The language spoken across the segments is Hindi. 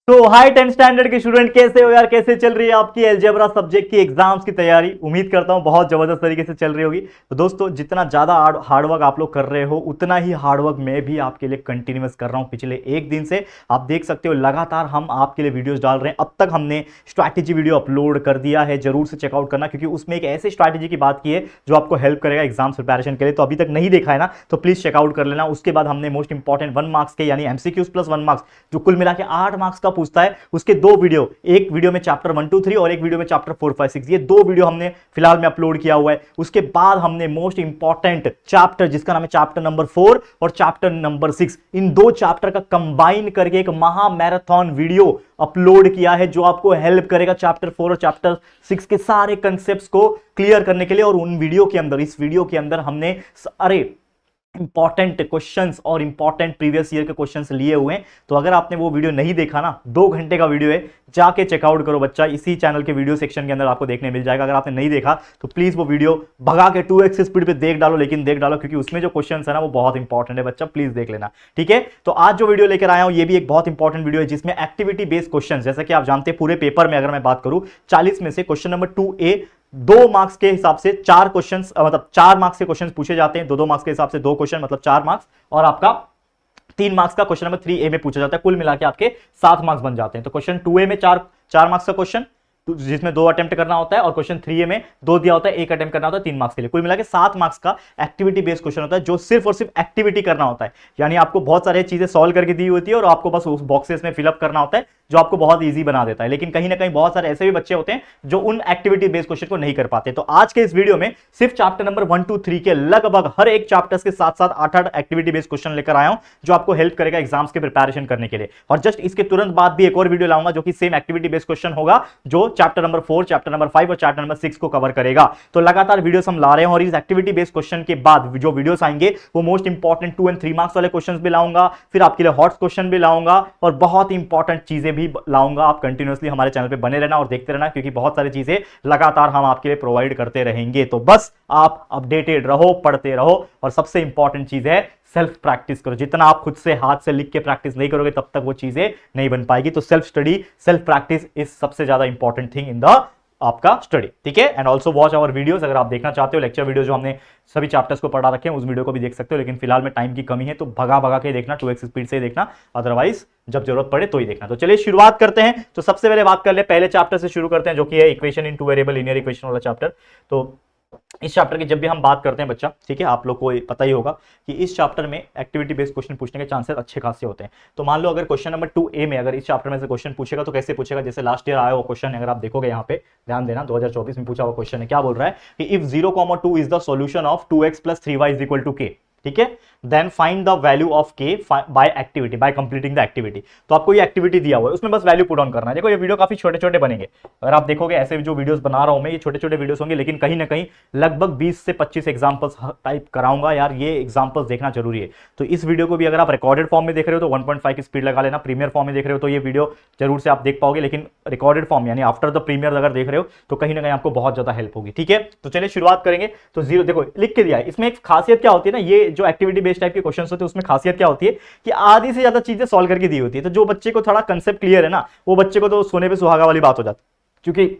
तो हाई 10 स्टैंडर्ड के स्टूडेंट कैसे हो यार, कैसे चल रही है आपकी अलजेब्रा सब्जेक्ट की एग्जाम्स की तैयारी। उम्मीद करता हूं बहुत जबरदस्त तरीके से चल रही होगी। तो दोस्तों जितना ज्यादा हार्डवर्क आप लोग कर रहे हो उतना ही हार्डवर्क मैं भी आपके लिए कंटिन्यूअस कर रहा हूं पिछले एक दिन से। आप देख सकते हो लगातार हम आपके लिए वीडियोस डाल रहे हैं। अब तक हमने स्ट्रैटेजी वीडियो अपलोड कर दिया है, जरूर से चेकआउट करना, क्योंकि उसमें एक ऐसी स्ट्रैटेजी की बात की है जो आपको हेल्प करेगा एग्जाम्स प्रिपरेशन के लिए। तो अभी तक नहीं देखा है ना, तो प्लीज चेकआउट कर लेना। उसके बाद हमने मोस्ट इंपॉर्टेंट 1 मार्क्स के यानी एमसीक्यूज प्लस 1 मार्क्स जो कुल मिला के 8 मार्क्स का पूछता है, उसके दो वीडियो, एक वीडियो में चैप्टर 1 2 3 और एक वीडियो में चैप्टर 4 5 6, ये दो वीडियो हमने फिलहाल में अपलोड किया हुआ है। उसके बाद हमने मोस्ट इंपॉर्टेंट चैप्टर जिसका नाम है चैप्टर नंबर 4 और चैप्टर नंबर 6, इन दो चैप्टर का कंबाइन करके एक महा मैराथन वीडियो अपलोड किया है जो आपको हेल्प करेगा चैप्टर 4 और चैप्टर 6 के सारे कंसेप्ट्स को क्लियर करने के लिए। और उन वीडियो के अंदर, इस वीडियो के अंदर हमने सारे इंपॉर्टेंट क्वेश्चंस और इंपॉर्टेंट प्रीवियस ईयर के क्वेश्चंस लिए हुए हैं। तो अगर आपने वो वीडियो नहीं देखा ना, 2 घंटे का वीडियो है, जाके चेकआउट करो बच्चा, इसी चैनल के वीडियो सेक्शन के अंदर आपको देखने मिल जाएगा। अगर आपने नहीं देखा तो प्लीज वो वीडियो भगा के 2x स्पीड पे देख डालो, लेकिन देख डालो क्योंकि उसमें जो क्वेश्चंस है ना वो बहुत इंपॉर्टेंट है बच्चा, प्लीज देख लेना, ठीक है। तो आज जो वीडियो लेकर आया हूं ये भी एक बहुत इंपॉर्टेंट वीडियो है जिसमें एक्टिविटी बेस्ड क्वेश्चन, जैसा कि आप जानते हैं पूरे पेपर में अगर मैं बात करूं 40 में से क्वेश्चन नंबर 2A 2 मार्क्स के हिसाब से 4 क्वेश्चन, मतलब 4 मार्क्स के क्वेश्चन पूछे जाते हैं। 2 मार्क्स के हिसाब से 2 क्वेश्चन मतलब 4 मार्क्स, और आपका 3 मार्क्स का क्वेश्चन नंबर 3A में पूछा जाता है। कुल मिला के आपके 7 मार्क्स बन जाते हैं। तो क्वेश्चन 2A में 4 मार्क्स का क्वेश्चन जिसमें 2 अटेम्प्ट करना होता है, और क्वेश्चन 3A में 2 दिया होता है, 1 अटेम्प्ट करना होता है 3 मार्क्स के लिए। कुल मिला के 7 मार्क्स का एक्टिविटी बेस्ड क्वेश्चन होता है जो सिर्फ और सिर्फ एक्टिविटी करना होता है। यानी आपको बहुत सारी चीजें सॉल्व करके दी होती है और आपको बस उस बॉक्सेस में फिलअप करना होता है जो आपको बहुत ईजी बना देता है। लेकिन कहीं ना कहीं बहुत सारे ऐसे भी बच्चे होते हैं जो उन एक्टिविटी बेस्ड क्वेश्चन को नहीं कर पाते। तो आज के इस वीडियो में सिर्फ चैप्टर नंबर 1 2 3 के लगभग हर एक चैप्टर्स के साथ साथ 8 एक्टिविटी बेस्ड क्वेश्चन लेकर आया हूं जो आपको हेल्प करेगा एग्जाम्स के प्रिपरेशन करने के लिए। और जस्ट इसके तुरंत बाद भी एक और वीडियो लाऊंगा जो कि सेम एक्टिविटी बेस्ड क्वेश्चन होगा, जो चैप्टर नंबर 4, चैप्टर नंबर 5 और चैप्टर नंबर 6 को कवर करेगा। तो लगातार वीडियोस हम ला रहे हैं और इस एक्टिविटी बेस्ड क्वेश्चन के बाद जो वीडियोस आएंगे वो मोस्ट इंपॉर्टेंट 2 और 3 मार्क्स वाले क्वेश्चंस भी लाऊंगा, फिर आपके लिए हॉट क्वेश्चन भी लाऊंगा और बहुत इंपॉर्टेंट चीजें भी लाऊंगा। आप कंटिन्यूअसली हमारे चैनल पे बने रहना और देखते रहना, क्योंकि बहुत सारी चीजें लगातार हम आपके लिए प्रोवाइड करते रहेंगे। तो बस आप अपडेटेड रहो, पढ़ते रहो, और सबसे इंपॉर्टेंट चीज है सेल्फ प्रैक्टिस करो। जितना आप खुद से हाथ से लिख के प्रैक्टिस नहीं करोगे तब तक वो चीजें नहीं बन पाएगी। तो self study, self practice is सबसे ज्यादा इंपॉर्टेंट थिंग इन द आपका स्टडी, ठीक है। And also watch our videos, अगर आप देखना चाहते हो लेक्चर वीडियो जो हमने सभी चैप्टर्स को पढ़ा रखे हैं उस वीडियो को भी देख सकते हो। लेकिन फिलहाल में टाइम की कमी है तो भगा भगा के देखना, 2x स्पीड से देखना, अदरवाइज जब जरूरत पड़े तो ही देखना। तो चलिए शुरुआत करते हैं। तो सबसे पहले बात कर ले, पहले चैप्टर से शुरू करते हैं जो कि है equation in 2 variable linear equation वाला चैप्टर। तो इस चैप्टर की जब भी हम बात करते हैं बच्चा, ठीक है, आप लोग को पता ही होगा कि इस चैप्टर में एक्टिविटी बेस्ड क्वेश्चन पूछने के चांसेस अच्छे खासे होते हैं। तो मान लो अगर क्वेश्चन नंबर 2A में अगर इस चैप्टर में से क्वेश्चन पूछेगा तो कैसे पूछेगा, जैसे लास्ट ईयर आया वो क्वेश्चन है, अगर आप देखोगे यहाँ पे ध्यान देना, 2024 में पूछा हुआ क्वेश्चन है। क्या बोल रहा है कि if 0,2 is the solution of 2x + 3y = k, ठीक है, then find the value of K by activity, by completing the activity. तो आपको ये एक्टिविटी दिया हुआ है, उसमें बस वैल्यू पुट ऑन करना है। देखो ये वीडियो काफी छोटे छोटे बनेंगे, अगर आप देखोगे ऐसे जो वीडियोस बना रहा हूं मैं, ये छोटे छोटे वीडियोस होंगे, लेकिन कहीं ना कहीं लगभग 20 से 25 एग्जांपल्स टाइप कराऊंगा यार, ये एग्जांपल्स देखना जरूरी है। तो इस वीडियो को भी अगर आप रिकॉर्डेड फॉर्म में देख रहे हो तो 1.5 की स्पीड लगा लेना, प्रीमियर फॉर्म में देख रहे हो तो ये वीडियो जरूर से आप देख पाओगे, लेकिन रिकॉर्डेड फॉर्म यानी आफ्टर द प्रीमियर अगर देख रहे हो तो कहीं ना कहीं आपको बहुत ज्यादा हेल्प होगी, ठीक है। तो चलिए शुरुआत करेंगे। तो 0 देखो लिख के दिया है, इसमें एक खासियत क्या होती है ना, ये जो एक्टिविटी बेस्ड टाइप के क्वेश्चन होते हैं उसमें खासियत क्या होती है कि आधी से ज्यादा चीजें सॉल्व करके दी होती है। तो जो बच्चे को थोड़ा कंसेप्ट क्लियर है ना, वो बच्चे को तो सोने पे सुहागा वाली बात हो जाती है, क्योंकि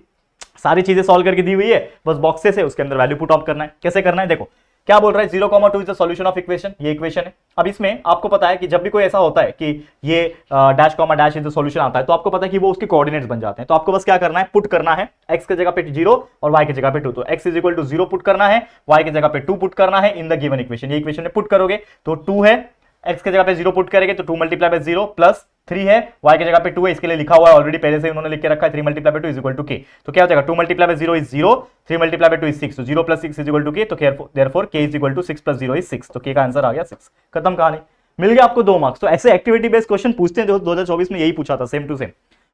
सारी चीजें सॉल्व करके दी हुई है, बस बॉक्सेस है, उसके अंदर वैल्यू पुट ऑफ करना है। कैसे करना है देखो, क्या बोल रहा है, 0,2 is the solution of equation, ये इक्वेशन है। अब इसमें आपको पता है कि जब भी कोई ऐसा होता है कि ये dash comma dash is the solution आता है तो आपको पता है कि वो उसके कोऑर्डिनेट्स बन जाते हैं। तो आपको बस क्या करना है, पुट करना है, x के जगह पे 0 और y की जगह पे 2। तो x = 0 पुट करना है, y की जगह पे 2 पुट करना है इन द गिवन इक्वेशन। ये इक्वेशन में पुट करोगे तो 2 है, x के जगह पे 0 पुट करेंगे तो 2 × 0 प्लस 3 है, y की जगह पे 2 है, इसके लिए लिखा हुआ है ऑलरेडी, पहले से उन्होंने लिख के रखा है 3 × 2 = k। तो क्या हो जाएगा, 2 × 0 = 0, 3 × 2 = 6, तो 0 + 6 = k। तो therefore k = 6 + 0 = 6। तो k का आंसर आ गया 6, खत्म कहानी, मिल गया आपको 2 मार्क्स। तो ऐसे एक्टिविटी बेस्ड क्वेश्चन पूछते हैं जो 2024 में यही पूछा था, सेम टू सेम।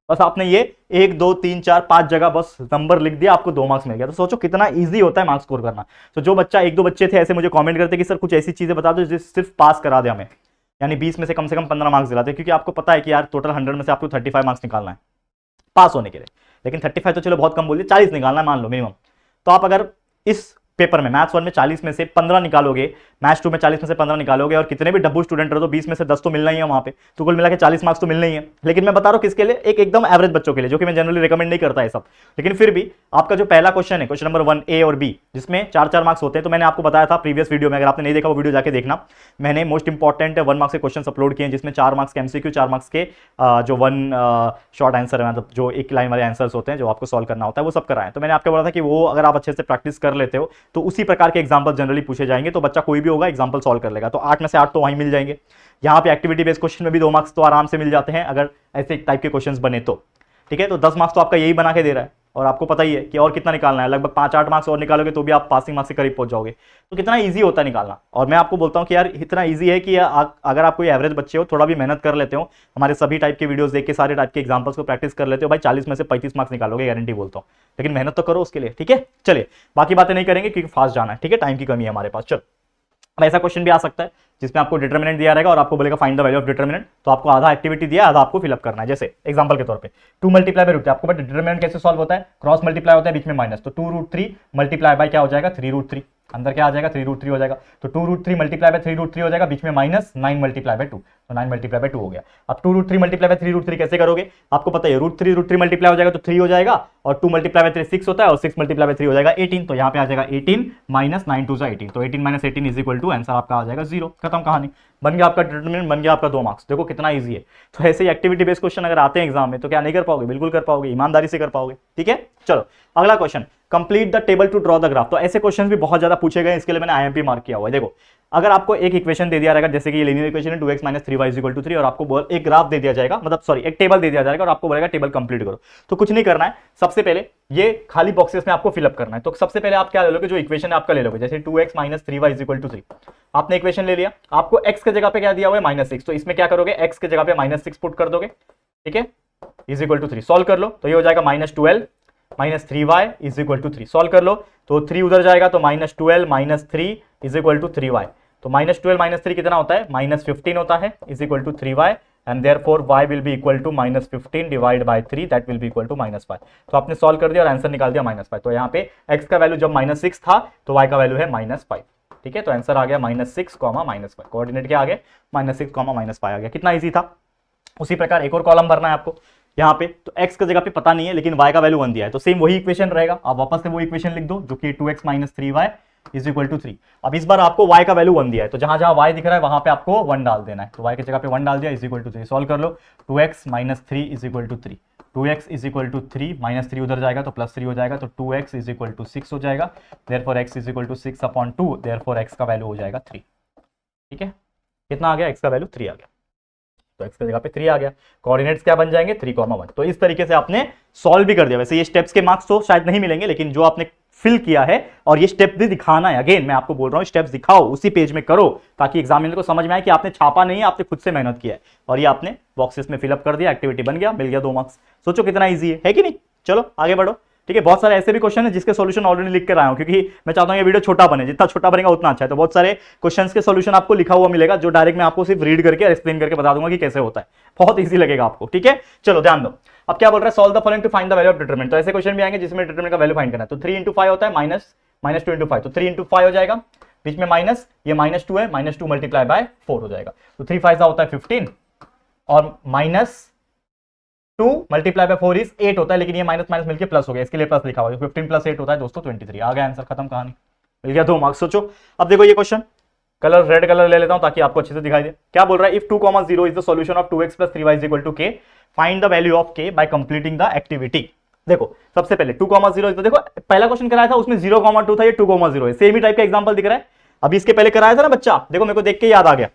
बस आपने ये 1 2 3 4 5 जगह बस नंबर लिख दिया, आपको 2 मार्क्स मिल गया। तो सोचो कितना इजी होता है मार्क्स स्कोर करना। तो जो बच्चा 1-2 बच्चे थे ऐसे मुझे कमेंट करते कि सर कुछ ऐसी चीजें बता दो जिससे सिर्फ पास करा दे हमें, यानी 20 में से कम 15 मार्क्स दिलाते, क्योंकि आपको पता है कि यार टोटल 100 में से आपको 35 मार्क्स निकालना है पास होने के लिए। लेकिन 35 तो चलो बहुत कम बोलिए, 40 निकालना है मान लो मिनिमम। तो आप अगर इस पेपर में मैथ्स 1 में 40 में से 15 निकालोगे, मैथ्स 2 में 40 में से 15 निकालोगे, और कितने भी डब्बू स्टूडेंट रहो तो 20 में से 10 तो मिलना ही है वहां पे, तो कुल मिला के 40 मार्क्स तो मिलने ही है। लेकिन मैं बता रहा हूं किसके लिए, एक एकदम एवरेज बच्चों के लिए, जो कि मैं जनरली रिकमेंड नहीं करता है सब। लेकिन फिर भी आपका जो पहला क्वेश्चन है, क्वेश्चन नंबर 1 ए और बी, जिसमें 4-4 मार्क्स होते हैं, तो मैंने आपको बताया था प्रीवियस वीडियो में, अगर आपने नहीं देखा वो वीडियो जाके देखना, मैंने मोस्ट इंपॉर्टेंट 1 मार्क्स के क्वेश्चन अपलोड किए हैं, जिसमें 4 मार्क्स के एमसीक्यू, 4 मार्क्स के जो 1 शॉर्ट आंसर है, मतलब जो एक लाइन वाले आंसर्स होते हैं जो आपको सॉल्व करना होता है, वो सब कराएं। तो मैंने आपको बोला था कि वो अगर आप अच्छे से प्रैक्टिस कर लेते हो तो उसी प्रकार के एग्जांपल जनरली पूछे जाएंगे, तो बच्चा कोई भी होगा एग्जांपल सॉल्व कर लेगा। तो 8 में से 8 तो वहीं मिल जाएंगे। यहाँ पे एक्टिविटी बेस्ड क्वेश्चन में भी 2 मार्क्स तो आराम से मिल जाते हैं अगर ऐसे टाइप के क्वेश्चंस बने तो, ठीक है। तो 10 मार्क्स तो आपका यही बना के दे रहा है, और आपको पता ही है कि और कितना निकालना है, लगभग 5-8 मार्क्स और निकालोगे तो भी आप पासिंग मार्क्स के करीब पहुंच जाओगे। तो कितना ईजी होता है निकालना। और मैं आपको बोलता हूं कि यार इतना ईजी है कि अगर आप कोई एवरेज बच्चे हो, थोड़ा भी मेहनत कर लेते हो, हमारे सभी टाइप के वीडियोस देख के सारे टाइप के एग्जांपल्स को प्रैक्टिस कर लेते हो, भाई 40 में से 35 मार्क्स निकालोगे, गारंटी बोलता हूं। लेकिन मेहनत तो करो उसके लिए, ठीक है। चलिए बाकी बातें नहीं करेंगे क्योंकि फास्ट जाना है, ठीक है, टाइम की कमी है हमारे पास। चलो अब ऐसा क्वेश्चन भी आ सकता है जिसमें आपको डिटरमिनेंट दिया रहेगा और आपको बोलेगा find the value of determinant, तो आपको आधा एक्टिविटी दिया, आधा आपको फिलअप करना है। जैसे एग्जांपल के तौर पे 2 मल्टीप्लाई बाय रूट 3, आपको पता है डिटरमिनेंट कैसे सॉल्व होता है, क्रॉस मल्टीप्लाई होता है, बीच में माइनस, तो 2√3 मल्टीप्लाई बाय क्या हो जाएगा 3√3, अंदर क्या आ जाएगा 3√3 हो जाएगा, तो 2√3 मल्टीप्लाई बाय 3√3 हो जाएगा, बीच में माइनस 9 मल्टीप्लाई बाय 2, तो 9 मल्टीप्लाई बाय 2 हो गया। अब 2√3 मल्टीप्लाई बाय 3√3 कैसे करोगे, आपको पता है √3 मल्टीप्लाई हो जाएगा तो 3 हो जाएगा, और 2 मल्टीप्लाई बाय 3 6 होता है, और 6 मल्टीप्लाई बाय 3 हो जाएगा 18, तो यहाँ पे आ जाएगा 18 माइनस 9 2 18, तो 18 minus 18 is equal to answer आपका आ जाएगा 0। खत्म कहानी, बन गया आपका डिटरमिनेंट, बन गया आपका 2 मार्क्स। देखो कितना ईजी है। तो ऐसे ही एक्टिविटी बेस्ड क्वेश्चन अगर आते हैं एग्जाम में तो क्या नहीं कर पाओगे, बिल्कुल कर पाओगे, ईमानदारी से कर पाओगे, ठीक है। चलो अगला question, complete the table to draw the graph. तो ऐसे क्वेश्चन भी बहुत ज्यादा पूछे गए, इसके लिए मैंने आईएमपी मार्क किया हुआ है। देखो अगर आपको एक इक्वेशन दे दिया रहेगा, जैसे कि ये लीनियर इक्वेशन है 2x - 3y = 3, और आपको एक ग्राफ दे दिया जाएगा, मतलब सॉरी एक टेबल दे दिया जाएगा और आपको बोलेगा टेबल कंप्लीट करो, तो कुछ नहीं करना है। सबसे पहले ये खाली बॉक्सेस में आपको फिलअप करना है। तो सबसे पहले आप क्या ले लोगे, जो इक्वेशन है आपका ले लोगे, जैसे 2x - 3y = 3, आपने इक्वेशन ले लिया, आपको x के जगह पे क्या दिया हुआ है -6, तो इसमें क्या करोगे x के जगह पे -6 पुट कर दोगे, ठीक है, = 3, सॉल्व कर लो, तो ये हो जाएगा -12 - 3y = 3, सॉल्व कर लो, तो 3 उधर जाएगा, तो -12 - 3 = 3y, तो -12 - 3 कितना होता है -15 होता है, = 3y, and therefore y will be equal to -15 divide by 3, that will be equal to -5। तो आपने सॉल्व कर दिया और आंसर निकाल दिया -5। तो यहाँ पे x का वैल्यू जब -6 था तो y का वैल्यू है -5, ठीक है। तो आंसर आ गया -6, -5, कोऑर्डिनेट क्या आ गया -6, -5 आ गया। कितना ईजी था। उसी प्रकार एक और कॉलम भरना है आपको यहाँ पे, तो x की जगह पे पता नहीं है लेकिन y का वैल्यू 1 दिया है, तो सेम वही इक्वेशन रहेगा, आप वापस से वो इक्वेशन लिख दो जो कि 2x - 3y = 3। अब इस बार आपको y का वैल्यू 1 दिया है, तो जहां जहां y दिख रहा है वहां पे आपको 1 डाल देना है, तो y की जगह पे 1 डाल दिया, = 3, सॉल्व कर लो, 2x - 3 = 3, 2x = 3, -3 उधर जाएगा तो +3 हो जाएगा, तो 2x = 6 हो जाएगा, देयरफॉर x = 6/2, देयरफॉर x का वैल्यू हो जाएगा 3, ठीक है। कितना आ गया, x का वैल्यू 3 आ गया, तो x की जगह पे 3 आ गया, कोऑर्डिनेट्स क्या बन जाएंगे 3, 1। तो इस तरीके से आपने सॉल्व भी कर दिया। वैसे ये स्टेप्स के मार्क्स तो शायद नहीं मिलेंगे, लेकिन जो आपने फिल किया है और ये स्टेप भी दिखाना है, अगेन मैं आपको बोल रहा हूं स्टेप्स दिखाओ, उसी पेज में करो, ताकि एग्जामिनर को समझ में आए कि आपने छापा नहीं है, आपने खुद से मेहनत किया है, और ये आपने बॉक्सेस में फिलअप कर दिया, एक्टिविटी बन गया, मिल गया 2 मार्क्स। सोचो कितना ईजी है कि नहीं। चलो आगे बढ़ो, ठीक है। बहुत सारे ऐसे भी क्वेश्चन है जिसके सॉल्यूशन ऑलरेडी लिख कर आया हूं, क्योंकि मैं चाहता हूं ये वीडियो छोटा बने, जितना छोटा बनेगा उतना अच्छा है। तो बहुत सारे क्वेश्चंस के सॉल्यूशन आपको लिखा हुआ मिलेगा, जो डायरेक्ट मैं आपको सिर्फ रीड करके एक्सप्लेन करके बता दूंगा कि कैसे होता है, बहुत ईजी लगेगा आपको, ठीक है। चलो ध्यान दो, अब क्या बोल रहा है, solve the following to find the value of determinant. तो ऐसे क्वेश्चन भी आएंगे जिसमें डिटरमिनेंट का वैल्यू फाइंड करना है। तो 3 × 5 होता है -2 × 5, तो 3 × 5 हो जाएगा, बीच में माइनस, ये -2 है, -2 मल्टीप्लाई बाय 4 हो जाएगा, तो 3 5 होता है 15, और -2 मल्टीप्लाई बाय 4 इज 8 होता है, लेकिन ये माइनस माइनस मिलकर प्लस हो गया, इसके लिए प्लस लिखा हुआ है, 15 + 8 होता है दोस्तों 23। आ गया आंसर, खत्म कहानी, मिल गया 2 मार्क्स। सोचो अब देखो ये क्वेश्चन, कलर रेड कलर ले लेता हूं ताकि आपको अच्छे से दिखाई दे। क्या बोल रहा है, if 2, 0 is the solution of 2x + 3y = k, find the value of k bye completing the activity. देखो सबसे पहले 2, 0 इज, देखो पहला क्वेश्चन कराया था उसमें 0, 2 था, ये 2, 0 है, सेम ही टाइप का एग्जांपल दिख रहा है। अभी इसके पहले कराया था ना बच्चा, देखो मेरे को देख के याद आ गया,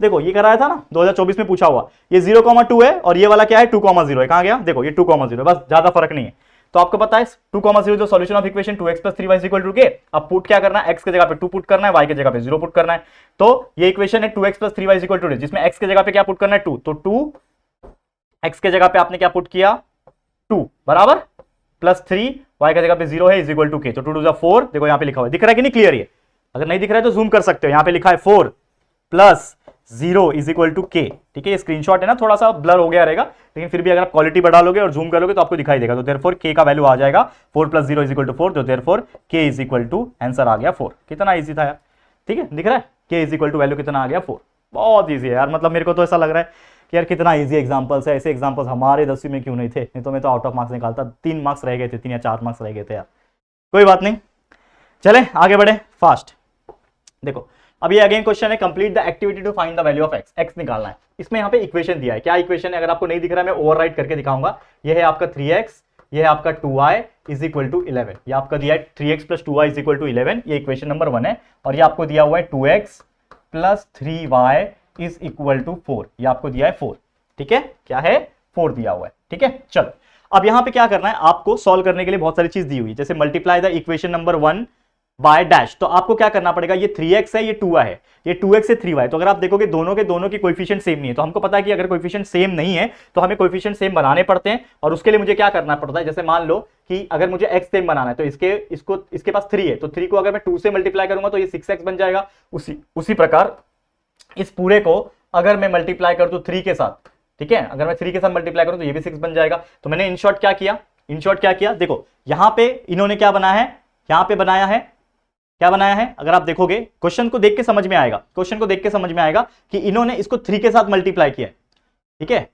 देखो ये कराया था ना 2024 में पूछा हुआ, ये 0, 2 है और ये वाला क्या है 2, 0 है, कहां गया, देखो ये 2, 0 बस, ज्यादा फर्क नहीं है। तो आपको पता है 2, 0 जो solution of equation 2x + 3y = k, अब पुट क्या करना है, x की जगह पे 2 पुट करना है, y की जगह पे 0 पुट करना है। तो ये इक्वेशन है 2x + 3y = k, जिसमें x की जगह पे क्या पुट करना है 2, तो 2 x के जगह पे आपने क्या पुट किया 2 बराबर +3, y की जगह पे 0 है = k, तो 2 2 4, देखो यहाँ पे लिखा हुआ है, दिख रहा है कि नहीं क्लियर, ये अगर नहीं दिख रहा है तो जूम कर सकते हो, यहाँ पे लिखा है 4 + 0 इज इक्वल टू के। ठीक है, ये स्क्रीनशॉट है ना, थोड़ा सा ब्लर हो गया रहेगा, लेकिन फिर भी अगर आप क्वालिटी बढ़ा लोगे और जूम करोगे तो आपको दिखाई देगा। तो देयरफॉर के का वैल्यू आ जाएगा 4 + 0 इज इक्वल टू 4, तो देयरफॉर के इज इक्वल टू आंसर आ गया 4। कितना ईजी था यार। ठीक है, दिख रहा है के इज इक्वल टू वैल्यू कितना आ गया 4। बहुत ईजी है यार, मतलब मेरे को तो ऐसा लग रहा है कि यार कितना ईजी एग्जाम्पल्स है। ऐसे एग्जाम्पल्स हमारे 10वीं में क्यों नहीं थे, नहीं तो मैं तो आउट ऑफ मार्क्स निकालता। 3 मार्क्स रह गए थे, 3 या 4 मार्क्स रह गए थे यार। कोई बात नहीं, चले आगे बढ़े फास्ट। देखो अब ये अगेन क्वेश्चन है, complete the activity to find the value of x. X निकालना है। इसमें यहाँ पे इक्वेशन दिया है। क्या इक्वेशन है, अगर आपको नहीं दिख रहा है मैं ओवरराइट करके दिखाऊंगा। ये है आपका 3x, ये है आपका 2y इज इक्वल टू 11। ये आपका दिया है 3x + 2y is equal to 11, ये इक्वेशन नंबर 1 है। और ये आपको दिया हुआ है 2x + 3y is equal to 4, ये आपको दिया है 4। ठीक है, क्या है 4 दिया हुआ है। ठीक है, चलो अब यहां पे क्या करना है, आपको सॉल्व करने के लिए बहुत सारी चीज दी हुई है, जैसे multiply the equation number 1 by dash. तो आपको क्या करना पड़ेगा, ये 3x है, ये 2y है, ये 2x से 3y। तो अगर आप देखोगे दोनों के दोनों की कोएफिशिएंट सेम नहीं है, तो हमको पता है कि अगर कोएफिशिएंट सेम नहीं है तो हमें कोएफिशिएंट सेम बनाने पड़ते हैं। और उसके लिए मुझे क्या करना पड़ता है, जैसे मान लो कि अगर मुझे x सेम बनाना है तो इसके पास 3 है, तो 3 को अगर मैं 2 से मल्टीप्लाई करूंगा तो ये 6x बन जाएगा। उसी प्रकार इस पूरे को अगर मैं मल्टीप्लाई कर दूं 3 के साथ, ठीक है, अगर मैं 3 के साथ मल्टीप्लाई करूं तो ये भी 6 बन जाएगा। तो मैंने इन शॉर्ट क्या किया, देखो यहां पे इन्होंने क्या बनाया है, यहां पे बनाया है, क्या बनाया है, अगर आप देखोगे क्वेश्चन को देख के समझ में आएगा कि इन्होंने इसको 3 के साथ मल्टीप्लाई किया है। ठीक है,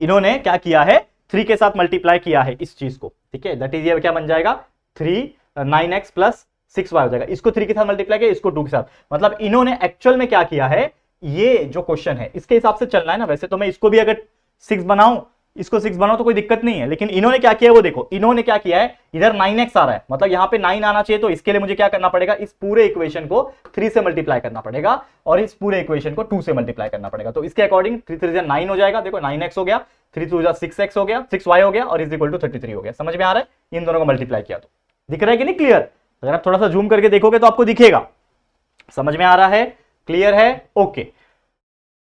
इन्होंने क्या किया है, 3 के साथ मल्टीप्लाई किया है इस चीज को। ठीक है, दैट इज ये क्या बन जाएगा 9x + 6y हो जाएगा। इसको 3 के साथ मल्टीप्लाई किया, इसको 2 के साथ। मतलब इन्होंने एक्चुअल में क्या किया है, ये जो क्वेश्चन है इसके हिसाब से चलना है ना। वैसे तो मैं इसको भी अगर 6 बनाऊं, इसको 6 बनाओ तो कोई दिक्कत नहीं है, लेकिन इन्होंने क्या किया है वो देखो। इन्होंने क्या किया है, इधर 9x आ रहा है, मतलब यहां पे 9 आना चाहिए। तो इसके लिए मुझे क्या करना पड़ेगा, इस पूरे इक्वेशन को 3 से मल्टीप्लाई करना पड़ेगा और इस पूरे इक्वेशन को 2 से मल्टीप्लाई करना पड़ेगा। तो इसके अकॉर्डिंग 3 3 जा 9 हो जाएगा। देखो 9x हो गया, 3 2 जा 6x हो गया, 6y हो गया और इज इक्वल टू 33 हो गया। समझ में आ रहा है, इन दोनों को मल्टीप्लाई किया तो दिख रहा है कि नहीं क्लियर। अगर आप थोड़ा सा जूम करके देखोगे तो आपको दिखेगा। समझ में आ रहा है, क्लियर है, ओके।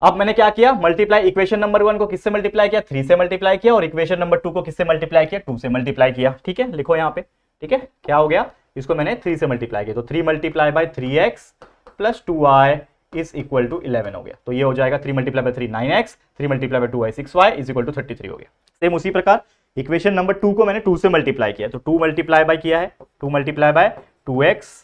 अब मैंने क्या किया, मल्टीप्लाई इक्वेशन नंबर 1 को किससे मल्टीप्लाई किया, 3 से मल्टीप्लाई किया, और इक्वेशन नंबर 2 को किससे मल्टीप्लाई किया, 2 से मल्टीप्लाई किया। ठीक है, लिखो यहां पे। ठीक है, क्या हो गया, इसको मैंने 3 से मल्टीप्लाई किया, तो 3 × 3x + 2y is equal to 11 हो गया। तो ये हो जाएगा 3 × 3 9x, 3 × 2y 6y is equal to 33 हो गया। सेम उसी प्रकार इक्वेशन नंबर 2 को मैंने 2 से मल्टीप्लाई किया, तो 2 मल्टीप्लाई बाय किया है, 2 multiply by 2x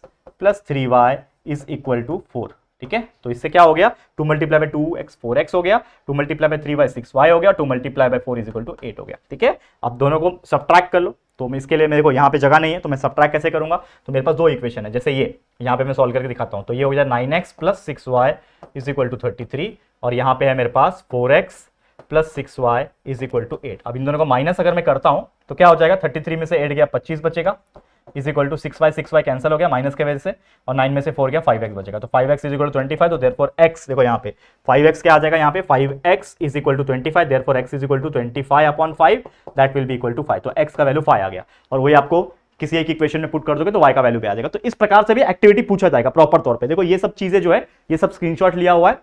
+ 3y is equal to 4। ठीक है, तो इससे क्या हो गया, 2 × 2x 4x हो गया, 2 × 3y 6y हो गया, 2 × 4 इज इक्वल टू 8 हो गया। ठीक है, अब दोनों को सब्ट्रैक्ट कर लो। तो मैं इसके लिए मेरे को यहाँ पे जगह नहीं है, तो मैं सब्ट्रैक्ट कैसे करूंगा, तो मेरे पास 2 इक्वेशन है। जैसे ये यहाँ पे मैं सॉल्व करके दिखाता हूँ। तो ये हो गया 9x + 6y is equal to 33, और यहाँ पे है मेरे पास 4x + 6y is equal to 8। अब इन दोनों को माइनस अगर मैं करता हूँ तो क्या हो जाएगा, 33 में से 8 गया 25 बचेगा, is equal to 6y cancel हो गया माइनस के वजह से, और 9 में से 4 गया 5x बचेगा। तो 5x इज इक्वल टू 25, तो देयरफॉर x देखो यहाँ पे 5x क्या आ जाएगा, यहाँ पे 5x is equal to 25, therefore x is equal to 25/5 that will be equal to 5। तो x का वैल्यू 5 आ गया, और वही आपको किसी एक इक्वेशन में पुट कर दोगे तो y का वैल्यू भी आ जाएगा। तो इस प्रकार से भी एक्टिविटी पूछा जाएगा प्रॉपर तौर पे। देखो ये सब चीजें जो है, ये सब स्क्रीनशॉट लिया हुआ है,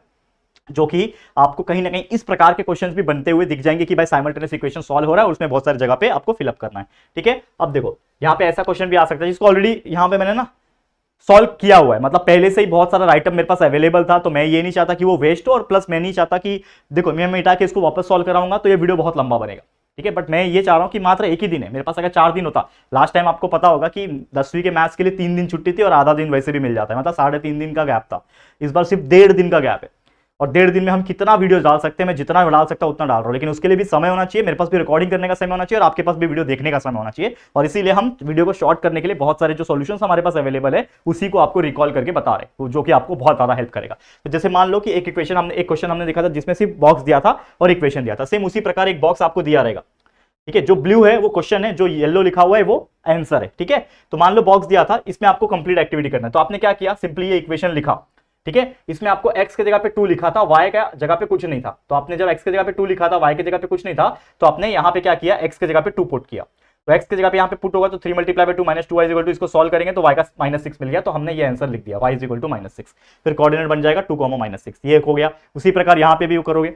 जो कि आपको कहीं ना कहीं इस प्रकार के क्वेश्चंस भी बनते हुए दिख जाएंगे कि भाई साइमल्टेनियस इक्वेशन सॉल्व हो रहा है और उसमें बहुत सारी जगह पे आपको फिलअप करना है। ठीक है, अब देखो यहाँ पे ऐसा क्वेश्चन भी आ सकता है जिसको ऑलरेडी यहाँ पे मैंने ना सॉल्व किया हुआ है, मतलब पहले से ही बहुत सारा राइटअप मेरे पास अवेलेबल था। तो मैं ये नहीं चाहता कि वो वेस्ट हो, और प्लस मैं नहीं चाहता कि देखो मैं मिटा के इसको वापस सॉल्व कराऊंगा तो ये वीडियो बहुत लंबा बनेगा। ठीक है, बट मैं ये चाह रहा हूं कि मात्र एक ही दिन है मेरे पास। अगर 4 दिन होता, लास्ट टाइम आपको पता होगा कि 10वीं के मैथ्स के लिए 3 दिन छुट्टी थी और आधा दिन वैसे भी मिल जाता है, मतलब 3.5 दिन का गैप था। इस बार सिर्फ 1.5 दिन का गैप है, और 1.5 दिन में हम कितना वीडियो डाल सकते हैं, मैं जितना डाल सकता हूं उतना डाल रहा हूं, लेकिन उसके लिए भी समय होना चाहिए, मेरे पास भी रिकॉर्डिंग करने का समय होना चाहिए और आपके पास भी वीडियो देखने का समय होना चाहिए। और इसीलिए हम वीडियो को शॉर्ट करने के लिए बहुत सारे जो सॉल्यूशंस हमारे पास अवेलेबल है उसी को आपको रिकॉल करके बता रहे, जो कि आपको बहुत ज्यादा हेल्प करेगा। तो जैसे मान लो कि एक क्वेश्चन हमने देखा था जिसमें सिर्फ बॉक्स दिया था और इक्वेशन दिया था, सेम उसी प्रकार एक बॉक्स आपको दिया रहेगा। ठीक है, जो ब्लू है वो क्वेश्चन है, जो येलो लिखा हुआ है वो आंसर है। ठीक है, तो मान लो बॉक्स दिया था, इसमें आपको कंप्लीट एक्टिविटी करना है। तो आपने क्या किया, सिंपली ये इक्वेशन लिखा। ठीक है, इसमें आपको x के जगह पे 2 लिखा था, y का जगह पे कुछ नहीं था। तो आपने जब x के जगह पे 2 लिखा था, y के जगह पे कुछ नहीं था, तो आपने यहां पे क्या किया, x के जगह पे 2 पुट किया। तो x के जगह पे यहां पे पुट होगा तो 3 × 2 - 2y इक्वल टू, इसको सॉल्व करेंगे तो y का -6 मिल गया। तो हमने ये आंसर लिख दिया, y इक्वल टू -6। फिर कोऑर्डिनेट बन जाएगा 2, -6, ये एक हो गया। उसी प्रकार यहां पे भी करोगे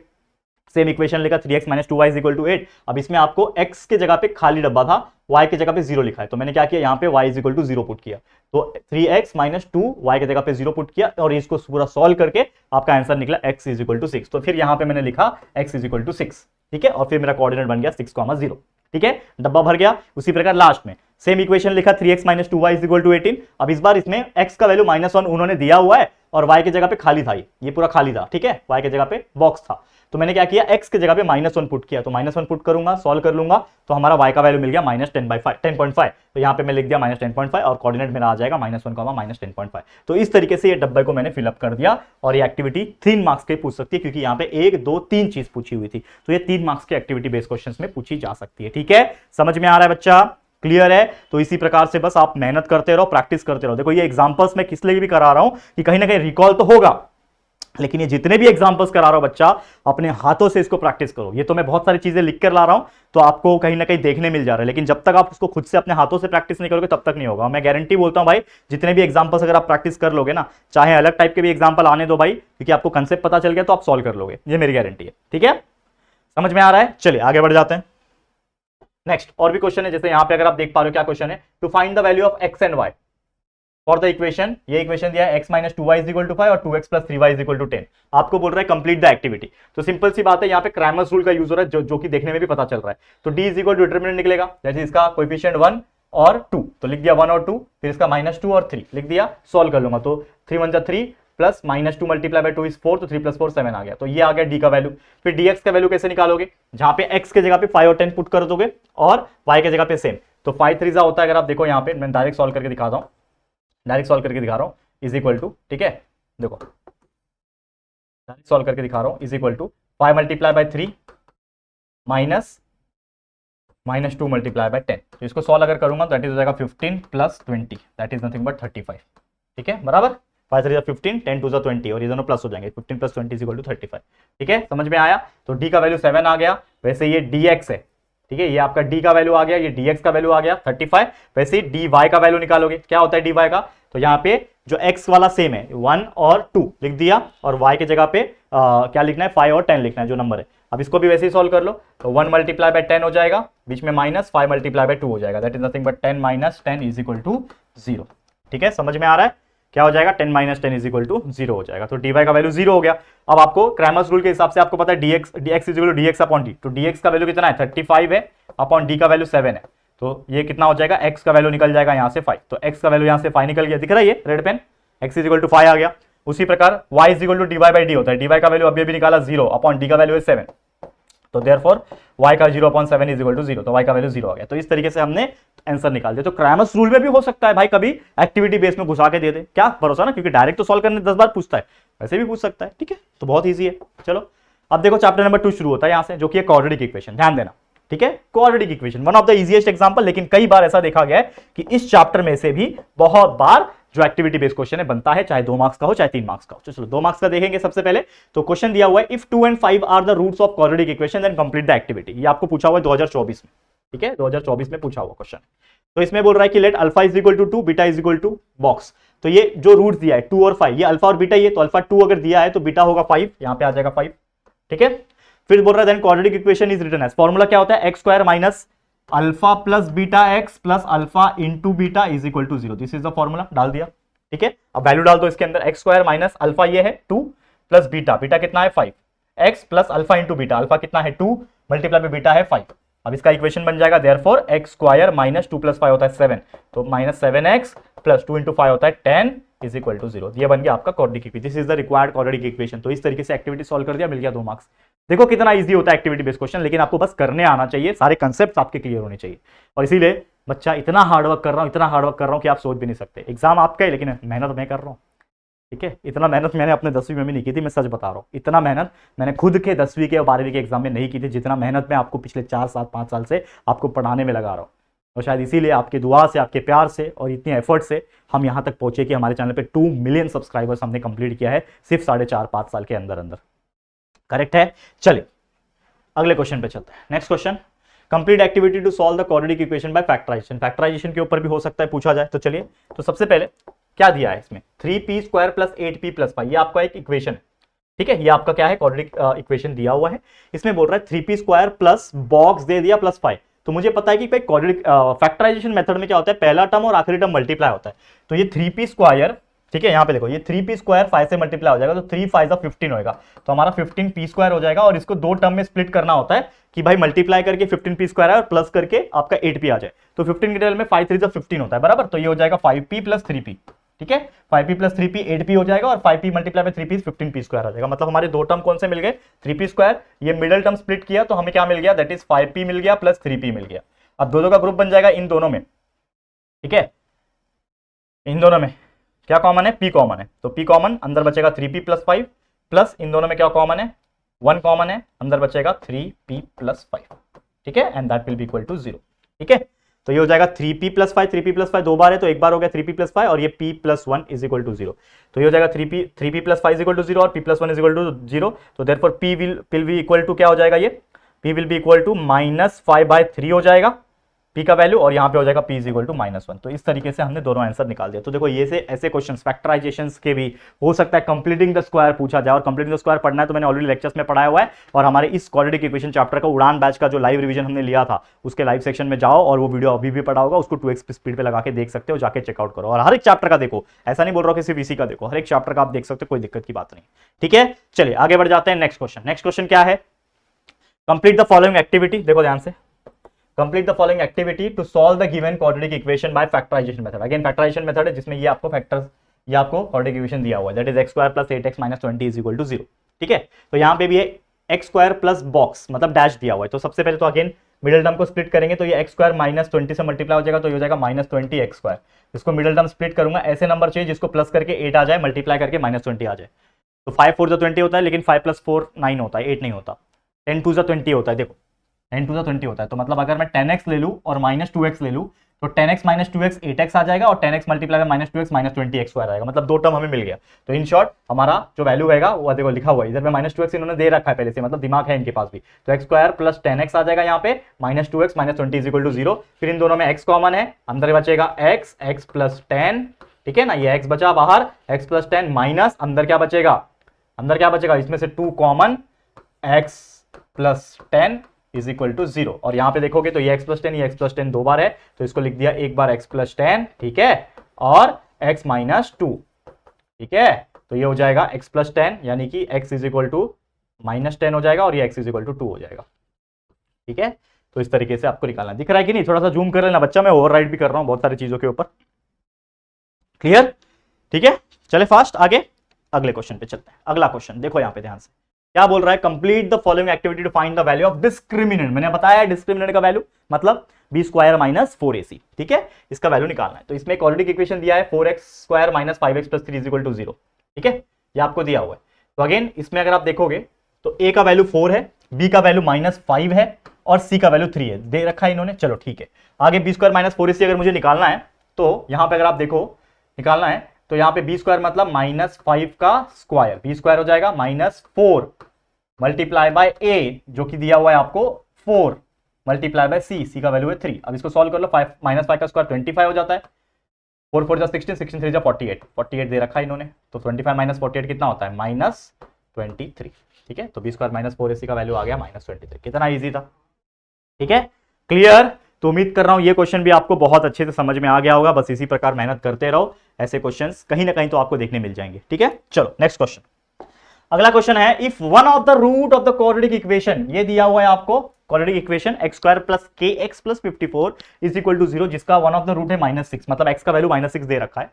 सेम इक्वेशन लिखा 3x minus 2y is equal to 8। अब इसमें आपको x के जगह पे खाली डब्बा था, y के जगह पे 0 लिखा है, तो मैंने क्या किया यहाँ पे y is equal to 0 put किया, तो 3x माइनस 2y के जगह पे 0 पुट किया और इसको पूरा सॉल्व करके आपका आंसर निकला x इज इक्वल टू 6। तो फिर यहाँ पे मैंने लिखा x इज इक्वल टू 6, ठीक है, और फिर मेरा कोऑर्डिनेट बन गया 6,0, ठीक है, डब्बा भर गया। उसी प्रकार लास्ट में सेम इक्वेशन लिखा 3x minus 2y is equal to 18। अब इस बार इसमें x का वैल्यू -1 उन्होंने दिया हुआ है और y के जगह पे खाली था, ये पूरा खाली था, ठीक है, y के जगह पे बॉक्स था, तो मैंने क्या किया x के जगह पे -1 पुट किया, तो -1 पुट करूंगा, सॉल्व कर लूंगा, तो हमारा y का वैल्यू मिल गया -10.5, तो यहाँ पे मैं लिख दिया -10.5 और कोऑर्डिनेट मेरा आ जाएगा -1, -10.5। तो इस तरीके से ये डब्बे को मैंने फिलअप कर दिया और ये एक्टिविटी 3 मार्क्स के पूछ सकती है, क्योंकि यहाँ पे 1, 2, 3 चीज पूछी हुई थी, तो ये 3 मार्क्स की एक्टिविटी बेस्ड क्वेश्चंस में पूछी जा सकती है, ठीक है, समझ में आ रहा है बच्चा, क्लियर है। तो इसी प्रकार से बस आप मेहनत करते रहो, प्रैक्टिस करते रहो। देखो ये एग्जांपल्स मैं किस लिए भी करा रहा हूं कि कहीं ना कहीं रिकॉल तो होगा, लेकिन ये जितने भी एग्जांपल्स करा रहा हूं बच्चा, अपने हाथों से इसको प्रैक्टिस करो। ये तो मैं बहुत सारी चीजें लिख कर ला रहा हूं, तो आपको कहीं ना कहीं देखने मिल जा रहा है, लेकिन जब तक आप उसको खुद से अपने हाथों से प्रैक्टिस नहीं करोगे तब तक नहीं होगा। मैं गारंटी बोलता हूं भाई, जितने भी एग्जांपल्स अगर आप प्रैक्टिस कर लोगे ना, चाहे अलग टाइप के भी एग्जांपल आने दो भाई, क्योंकि आपको कंसेप्ट पता चल गया तो आप सॉल्व कर लोगे, ये मेरी गारंटी है, ठीक है, समझ में आ रहा है। चलिए आगे बढ़ जाते हैं। नेक्स्ट और भी क्वेश्चन है, जैसे यहां पे अगर आप देख पा रहे हो क्या क्वेश्चन है, to find the value of x and y for the equation, ये इक्वेशन दिया है x minus 2y is equal to 5 और 2x plus 3y is equal to 10। आपको बोल रहा है कंप्लीट द एक्टिविटी, तो सिंपल सी बात है, यहाँ पे क्रैमर्स रूल का यूज हो रहा है, जो कि देखने में भी पता चल रहा है। तो d is equal to determinant निकलेगा, जैसे इसका कोएफिशिएंट 1 और 2, तो लिख दिया 1 और 2, फिर इसका -2 और 3 लिख दिया, सॉल्व कर लूंगा, तो 3 1 जा 3 प्लस -2 मल्टीप्लाई बाय 2 इज 4, तो 3 प्लस 4 7 आ गया, तो ये आ गया d का वैल्यू। फिर dx का वैल्यू कैसे निकालोगे, जहां पे x के जगह पे 5 और 10 पुट कर दोगे और y के जगह पे सेम, तो 5 3 जा होता है, अगर आप देखो यहाँ पे मैं डायरेक्ट सॉल्व करके दिखाता हूँ, डायरेक्ट सॉल्व करके दिखा रहा हूँ, इज इक्वल टू, ठीक है, देखो डायरेक्ट सॉल्व करके दिखा रहा हूँ, is equal to 5 multiply by 3 minus -2 multiply by 10, तो इसको सॉल्व अगर करूंगा तो दैट इज हो जाएगा 15 plus 20, that is nothing but 35, ठीक है, बराबर, 5 3 15, 10 2 20, और ये दोनों प्लस हो जाएंगे, 15 प्लस 20 इज इक्वल टू 35, ठीक है, समझ में आया। तो d का वैल्यू 7 आ गया, वैसे ये dx है, ठीक है, ये आपका d का वैल्यू आ गया, ये dx का वैल्यू आ गया 35, वैसे ही dy का वैल्यू निकालोगे, क्या होता है dy का, तो यहाँ पे जो x वाला सेम है 1 और 2 लिख दिया, और y के जगह पे क्या लिखना है 5 और 10 लिखना है जो नंबर है। अब इसको भी वैसे ही सॉल्व कर लो, तो 1 मल्टीप्लाई बाय 10 हो जाएगा, बीच में माइनस 5 मल्टीप्लाई बाय 2 हो जाएगा, that is nothing but 10 minus 10 is equal to 0, ठीक है, समझ में आ रहा है, क्या हो जाएगा 10 माइनस 10 इज इक्वल टू 0 हो जाएगा, तो dy का वैल्यू 0 हो गया। अब आपको क्रैमर्स रूल के हिसाब से आपको पता है dx is equal to dx upon d, तो dx का वैल्यू कितना है 35 है, अपॉन d का वैल्यू 7 है, तो ये कितना हो जाएगा, x का वैल्यू निकल जाएगा यहाँ से 5, तो x का वैल्यू यहाँ से 5 निकल गया, दिख रहा है ये red pen, x is equal to 5 आ गया। उसी प्रकार y is equal to dy by d होता है, dy का वैल्यू अभी अभी निकाला 0, अपॉन d का वैल्यू है 7, तो देयरफॉर y का 0/7 इज इक्वल टू 0, तो y का वैल्यू 0 आ गया। तो इस तरीके से हमने आंसर निकाल दिया। तो क्रैमर्स रूल में भी हो सकता है भाई, कभी एक्टिविटी बेस में घुसा के दे दे, क्या भरोसा ना, क्योंकि डायरेक्ट तो सॉल्व करने 10 बार पूछता है, वैसे भी पूछ सकता है, ठीक है, तो बहुत ईजी है। चलो अब देखो चैप्टर नंबर 2 शुरू होता है यहाँ से, जो कि क्वाड्रेटिक इक्वेशन, ध्यान देना, ठीक है, quadratic equation one of the easiest example, लेकिन कई बार ऐसा देखा गया है कि इस चैप्टर में से भी बहुत बार जो एक्टिविटी बेस्ड क्वेश्चन है बनता है, चाहे 2 मार्क्स का हो चाहे 3 मार्क्स का हो। चलो 2 मार्क्स का देखेंगे सबसे पहले। तो क्वेश्चन दिया हुआ है, if 2 and 5 are the roots of quadratic equation then complete the activity. ये आपको पूछा हुआ है 2024 में, ठीक है, 2024 में पूछा हुआ क्वेश्चन। तो इसमें बोल रहा है कि let alpha is equal to 2, beta is equal to box. तो ये जो रूट्स दिया है 2 और 5, ये अल्फा और बीटा, ये तो अल्फा 2 अगर दिया है तो बीटा होगा 5, यहां पे आ जाएगा 5, ठीक है। फिर बोल रहा है then quadratic equation is written as, formula क्या होता है, x square minus alpha plus beta x plus alpha into beta is equal to 0, this is the formula, डाल दिया, ठीक है। अब वैल्यू डाल दो इसके अंदर, एक्स स्क्वायर माइनस अल्फा ये है 2 प्लस बीटा, बीटा कितना है 5, x plus alpha into beta, alpha कितना है 2 मल्टीप्लाई में बीटा है 5। अब इसका इक्वेशन बन जाएगा therefore x square minus 2 plus 5 होता है 7, तो माइनस 7x प्लस 2 इंटू 5 होता है 10 इज इक्वल टू 0। ये बन गया आपका quadratic equation, this is the required quadratic equation. तो इस तरीके से एक्टिविटी सॉल्व कर दिया, मिल गया 2 मार्क्स। देखो कितना इजी होता है एक्टिविटी बेस्ड क्वेश्चन, लेकिन आपको बस करने आना चाहिए, सारे कंसेप्ट आपके क्लियर होने चाहिए। और इसीलिए बच्चा इतना हार्डवर्क कर रहा हूँ, इतना हार्डवर्क कर रहा हूँ कि आप सोच भी नहीं सकते। एग्जाम आपका है लेकिन मेहनत मैं कर रहा हूँ, ठीक है। इतना मेहनत मैंने अपने 10वीं में भी नहीं की थी, मैं सच बता रहा हूँ। इतना मेहनत मैंने खुद के 10वीं के और 12वीं के एग्जाम में नहीं की थी, जितना मेहनत मैं आपको पिछले 4 साल 5 साल से आपको पढ़ाने में लगा रहा हूँ। और शायद इसीलिए आपके दुआ से, आपके प्यार से और इतनी एफर्ट से हम यहाँ तक पहुंचे कि हमारे चैनल पे 2 मिलियन सब्सक्राइबर्स हमने कंप्लीट किया है सिर्फ 4.5-5 साल के अंदर अंदर। करेक्ट है। चलिए अगले क्वेश्चन पे चलते हैं। Next question, complete activity to solve the quadratic equation by factorisation. Factorisation के ऊपर भी हो सकता है पूछा जाए। तो चलिए, तो सबसे पहले क्या दिया है इसमें, 3p² प्लस 8p प्लस 5, ये आपका एक इक्वेशन है, ठीक है, ये आपका क्या है, क्वाड्रेटिक इक्वेशन दिया हुआ है। इसमें बोल रहा है 3p² प्लस बॉक्स दे दिया प्लस 5। तो मुझे पता है कि भाई क्वाड्रेटिक फैक्टराइजेशन मेथड में क्या होता है, पहला टर्म और आखिरी टर्म मल्टीप्लाई होता है। तो ये 3p², ठीक है, यहाँ पे देखो ये 3p² 5 से मल्टीप्लाई हो जाएगा, तो 3 5 15 होगा, तो हमारा 15p² हो जाएगा। और इसको दो टर्म में स्प्लिट करना होता है कि भाई मल्टीप्लाई करके 15p² है और प्लस करके आपका 8p आ जाए। तो 15 के टेबल में 5 3 15 होता है बराबर, तो ये हो जाएगा 5p प्लस 3p। ठीक है, 5p प्लस 3p 8p हो जाएगा, और 5p मल्टीप्लाई में 3p 15p² आ जाएगा। मतलब हमारे दो टर्म कौन से मिल गए, 3p², ये मिडिल टर्म स्प्लिट किया तो हमें क्या मिल गया, दैट इज 5p मिल गया प्लस 3p मिल गया। अब दोनों का ग्रुप बन जाएगा इन दोनों में, ठीक है, इन दोनों में क्या कॉमन है, p कॉमन है, तो p कॉमन, अंदर बचेगा 3p प्लस 5, प्लस इन दोनों में क्या कॉमन है, 1 कॉमन है, अंदर बचेगा 3p प्लस 5। ठीक है, and that will be equal to 0। ठीक है, तो ये हो जाएगा 3p प्लस 5, 3p प्लस 5 दो बार है तो एक बार हो गया 3p प्लस 5, और ये p plus 1 is equal to 0। तो ये हो जाएगा 3p plus 5 is equal to 0 और p plus 1 is equal to 0। तो therefore p will be equal to क्या हो जाएगा, ये p will be equal to -5/3 हो जाएगा p का वैल्यू, और यहाँ पे हो जाएगा p इज इक्वल टू -1। तो इस तरीके से हमने दोनों आंसर निकाल दिया। तो देखो ये से ऐसे क्वेश्चंस फैक्टराइजेशंस के भी हो सकता है कंप्लीटिंग द स्क्वायर पूछा जाए, और कंप्लीटिंग द स्क्वायर पढ़ना है तो मैंने ऑलरेडी लेक्चर्स में पढ़ाया हुआ है। और हमारे इस क्वाड्रेटिक इक्वेशन चैप्टर का उड़ान बैच का जो लाइव रिवीजन हमने लिया था उसके लाइव सेक्शन में जाओ, और वो वीडियो अभी भी पड़ा होगा, उसको 2x स्पीड पे लगा के देख सकते हो, जाके चेकआउट करो। और हर एक चैप्टर का देखो, ऐसा नहीं बोल रहा कि सिर्फ इसी का देखो, हर एक चैप्टर का आप देख सकते हो, कोई दिक्कत की बात नहीं। ठीक है, चलिए आगे बढ़ जाते हैं। नेक्स्ट क्वेश्चन, नेक्स्ट क्वेश्चन क्या है, कंप्लीट द फॉलोइंग एक्टिविटी। देखो ध्यान से, complete the following activity to solve the given quadratic equation by factorization method। again factorization method है जिसमें ये आपको फैक्टर्स, ये आपको quadratic equation दिया हुआ है, that is x² plus 8x minus 20 is equal to 0। ठीक है, तो यहाँ पे भी है x² plus box मतलब डैश दिया हुआ है। तो सबसे पहले तो अगेन मिडिल टर्म को स्प्लिट करेंगे, तो ये x² minus 20 से मल्टीप्लाई हो जाएगा, तो ये हो जाएगा -20x²। इसको मिडिल टर्म स्प्लिट करूंगा, ऐसे नंबर चाहिए जिसको प्लस करके 8 आ जाए, मल्टीप्लाई करके -20 आ जाए। तो 5 4 20 होता है, लेकिन 5 + 4 9 होता है, 8 नहीं होता। 10 2 20 होता है, देखो 10 2 20 होता है। तो मतलब अगर मैं 10x ले लूं और -2x ले लूं तो 10x - 2x 8x आ जाएगा, और 10x मल्टीप्लाई में -2x -20x² आएगा। मतलब दो टर्म हमें मिल गया। तो इन शॉर्ट हमारा जो वैल्यू रहेगा वो देखो लिखा हुआ है इधर में, -2x इन्होंने दे रखा है पहले से, मतलब दिमाग है इनके पास भी। तो x² प्लस 10x आ जाएगा यहाँ पे, -2x -20 इज इक्वल टू 0। फिर इन दोनों में x कॉमन है, अंदर बचेगा x प्लस 10। ठीक है ना, ये x बचा बाहर, x प्लस 10 माइनस अंदर क्या बचेगा, अंदर क्या बचेगा, इसमें से 2 common, x plus 10 is equal to 0। और यहां पे देखोगे तो ये x प्लस 10, ये x प्लस 10 दो बार है, तो इसको लिख दिया एक बार x प्लस 10, ठीक है, और x माइनस 2। ठीक है, तो ये हो जाएगा x प्लस 10, यानी कि x इज इक्वल टू -10 हो जाएगा, और ये x इज इक्वल टू 2 हो जाएगा। ठीक है, तो इस तरीके से आपको निकालना, दिख रहा है कि नहीं, थोड़ा सा जूम कर लेना बच्चा, मैं ओवरराइड भी कर रहा हूं बहुत सारी चीजों के ऊपर। क्लियर, ठीक है, चले फास्ट आगे, अगले क्वेश्चन पे चलते हैं। अगला क्वेश्चन देखो यहाँ पे ध्यान से क्या बोल रहा है, complete the following activity to find the value of discriminant. मैंने बताया डिस्क्रिमिनेंट का वैल्यू मतलब b² माइनस 4ac। ठीक है, इसका वैल्यू निकालना है। तो इसमें क्वाड्रेटिक इक्वेशन दिया है 4x² minus 5x plus 3 is equal to 0। ठीक है, ये आपको दिया हुआ है। तो अगेन इसमें अगर आप देखोगे तो a का वैल्यू 4 है, b का वैल्यू -5 है, और c का वैल्यू 3 है, दे रखा है इन्होंने। चलो ठीक है, आगे b² माइनस 4ac अगर मुझे निकालना है तो यहां पर अगर आप देखो निकालना है तो यहाँ पे b² मतलब -5 का स्क्वायर, b² हो जाएगा -4 मल्टीप्लाई बाय a जो कि दिया हुआ है आपको 4 मल्टीप्लाई बाय c का वैल्यू है 3। अब इसको सॉल्व कर लो, -5 का स्क्वायर 25 हो जाता है, 4 4 16, 16 3 48 दे रखा है इन्होंने। तो 25 माइनस 48 कितना होता है, -23। ठीक है, तो b² माइनस 4ac का वैल्यू आ गया -23। कितना ईजी था। ठीक है, क्लियर। तो उम्मीद कर रहा हूं ये क्वेश्चन भी आपको बहुत अच्छे से समझ में आ गया होगा। बस इसी प्रकार मेहनत करते रहो, ऐसे क्वेश्चंस कहीं ना कहीं तो आपको देखने मिल जाएंगे। ठीक है, चलो नेक्स्ट क्वेश्चन। अगला क्वेश्चन है, if one of the root of the quadratic equation, ये दिया हुआ है आपको quadratic equation x² plus kx plus 54 is equal to 0, जिसका वन ऑफ द रूट है -6, मतलब x का वैल्यू -6 दे रखा है।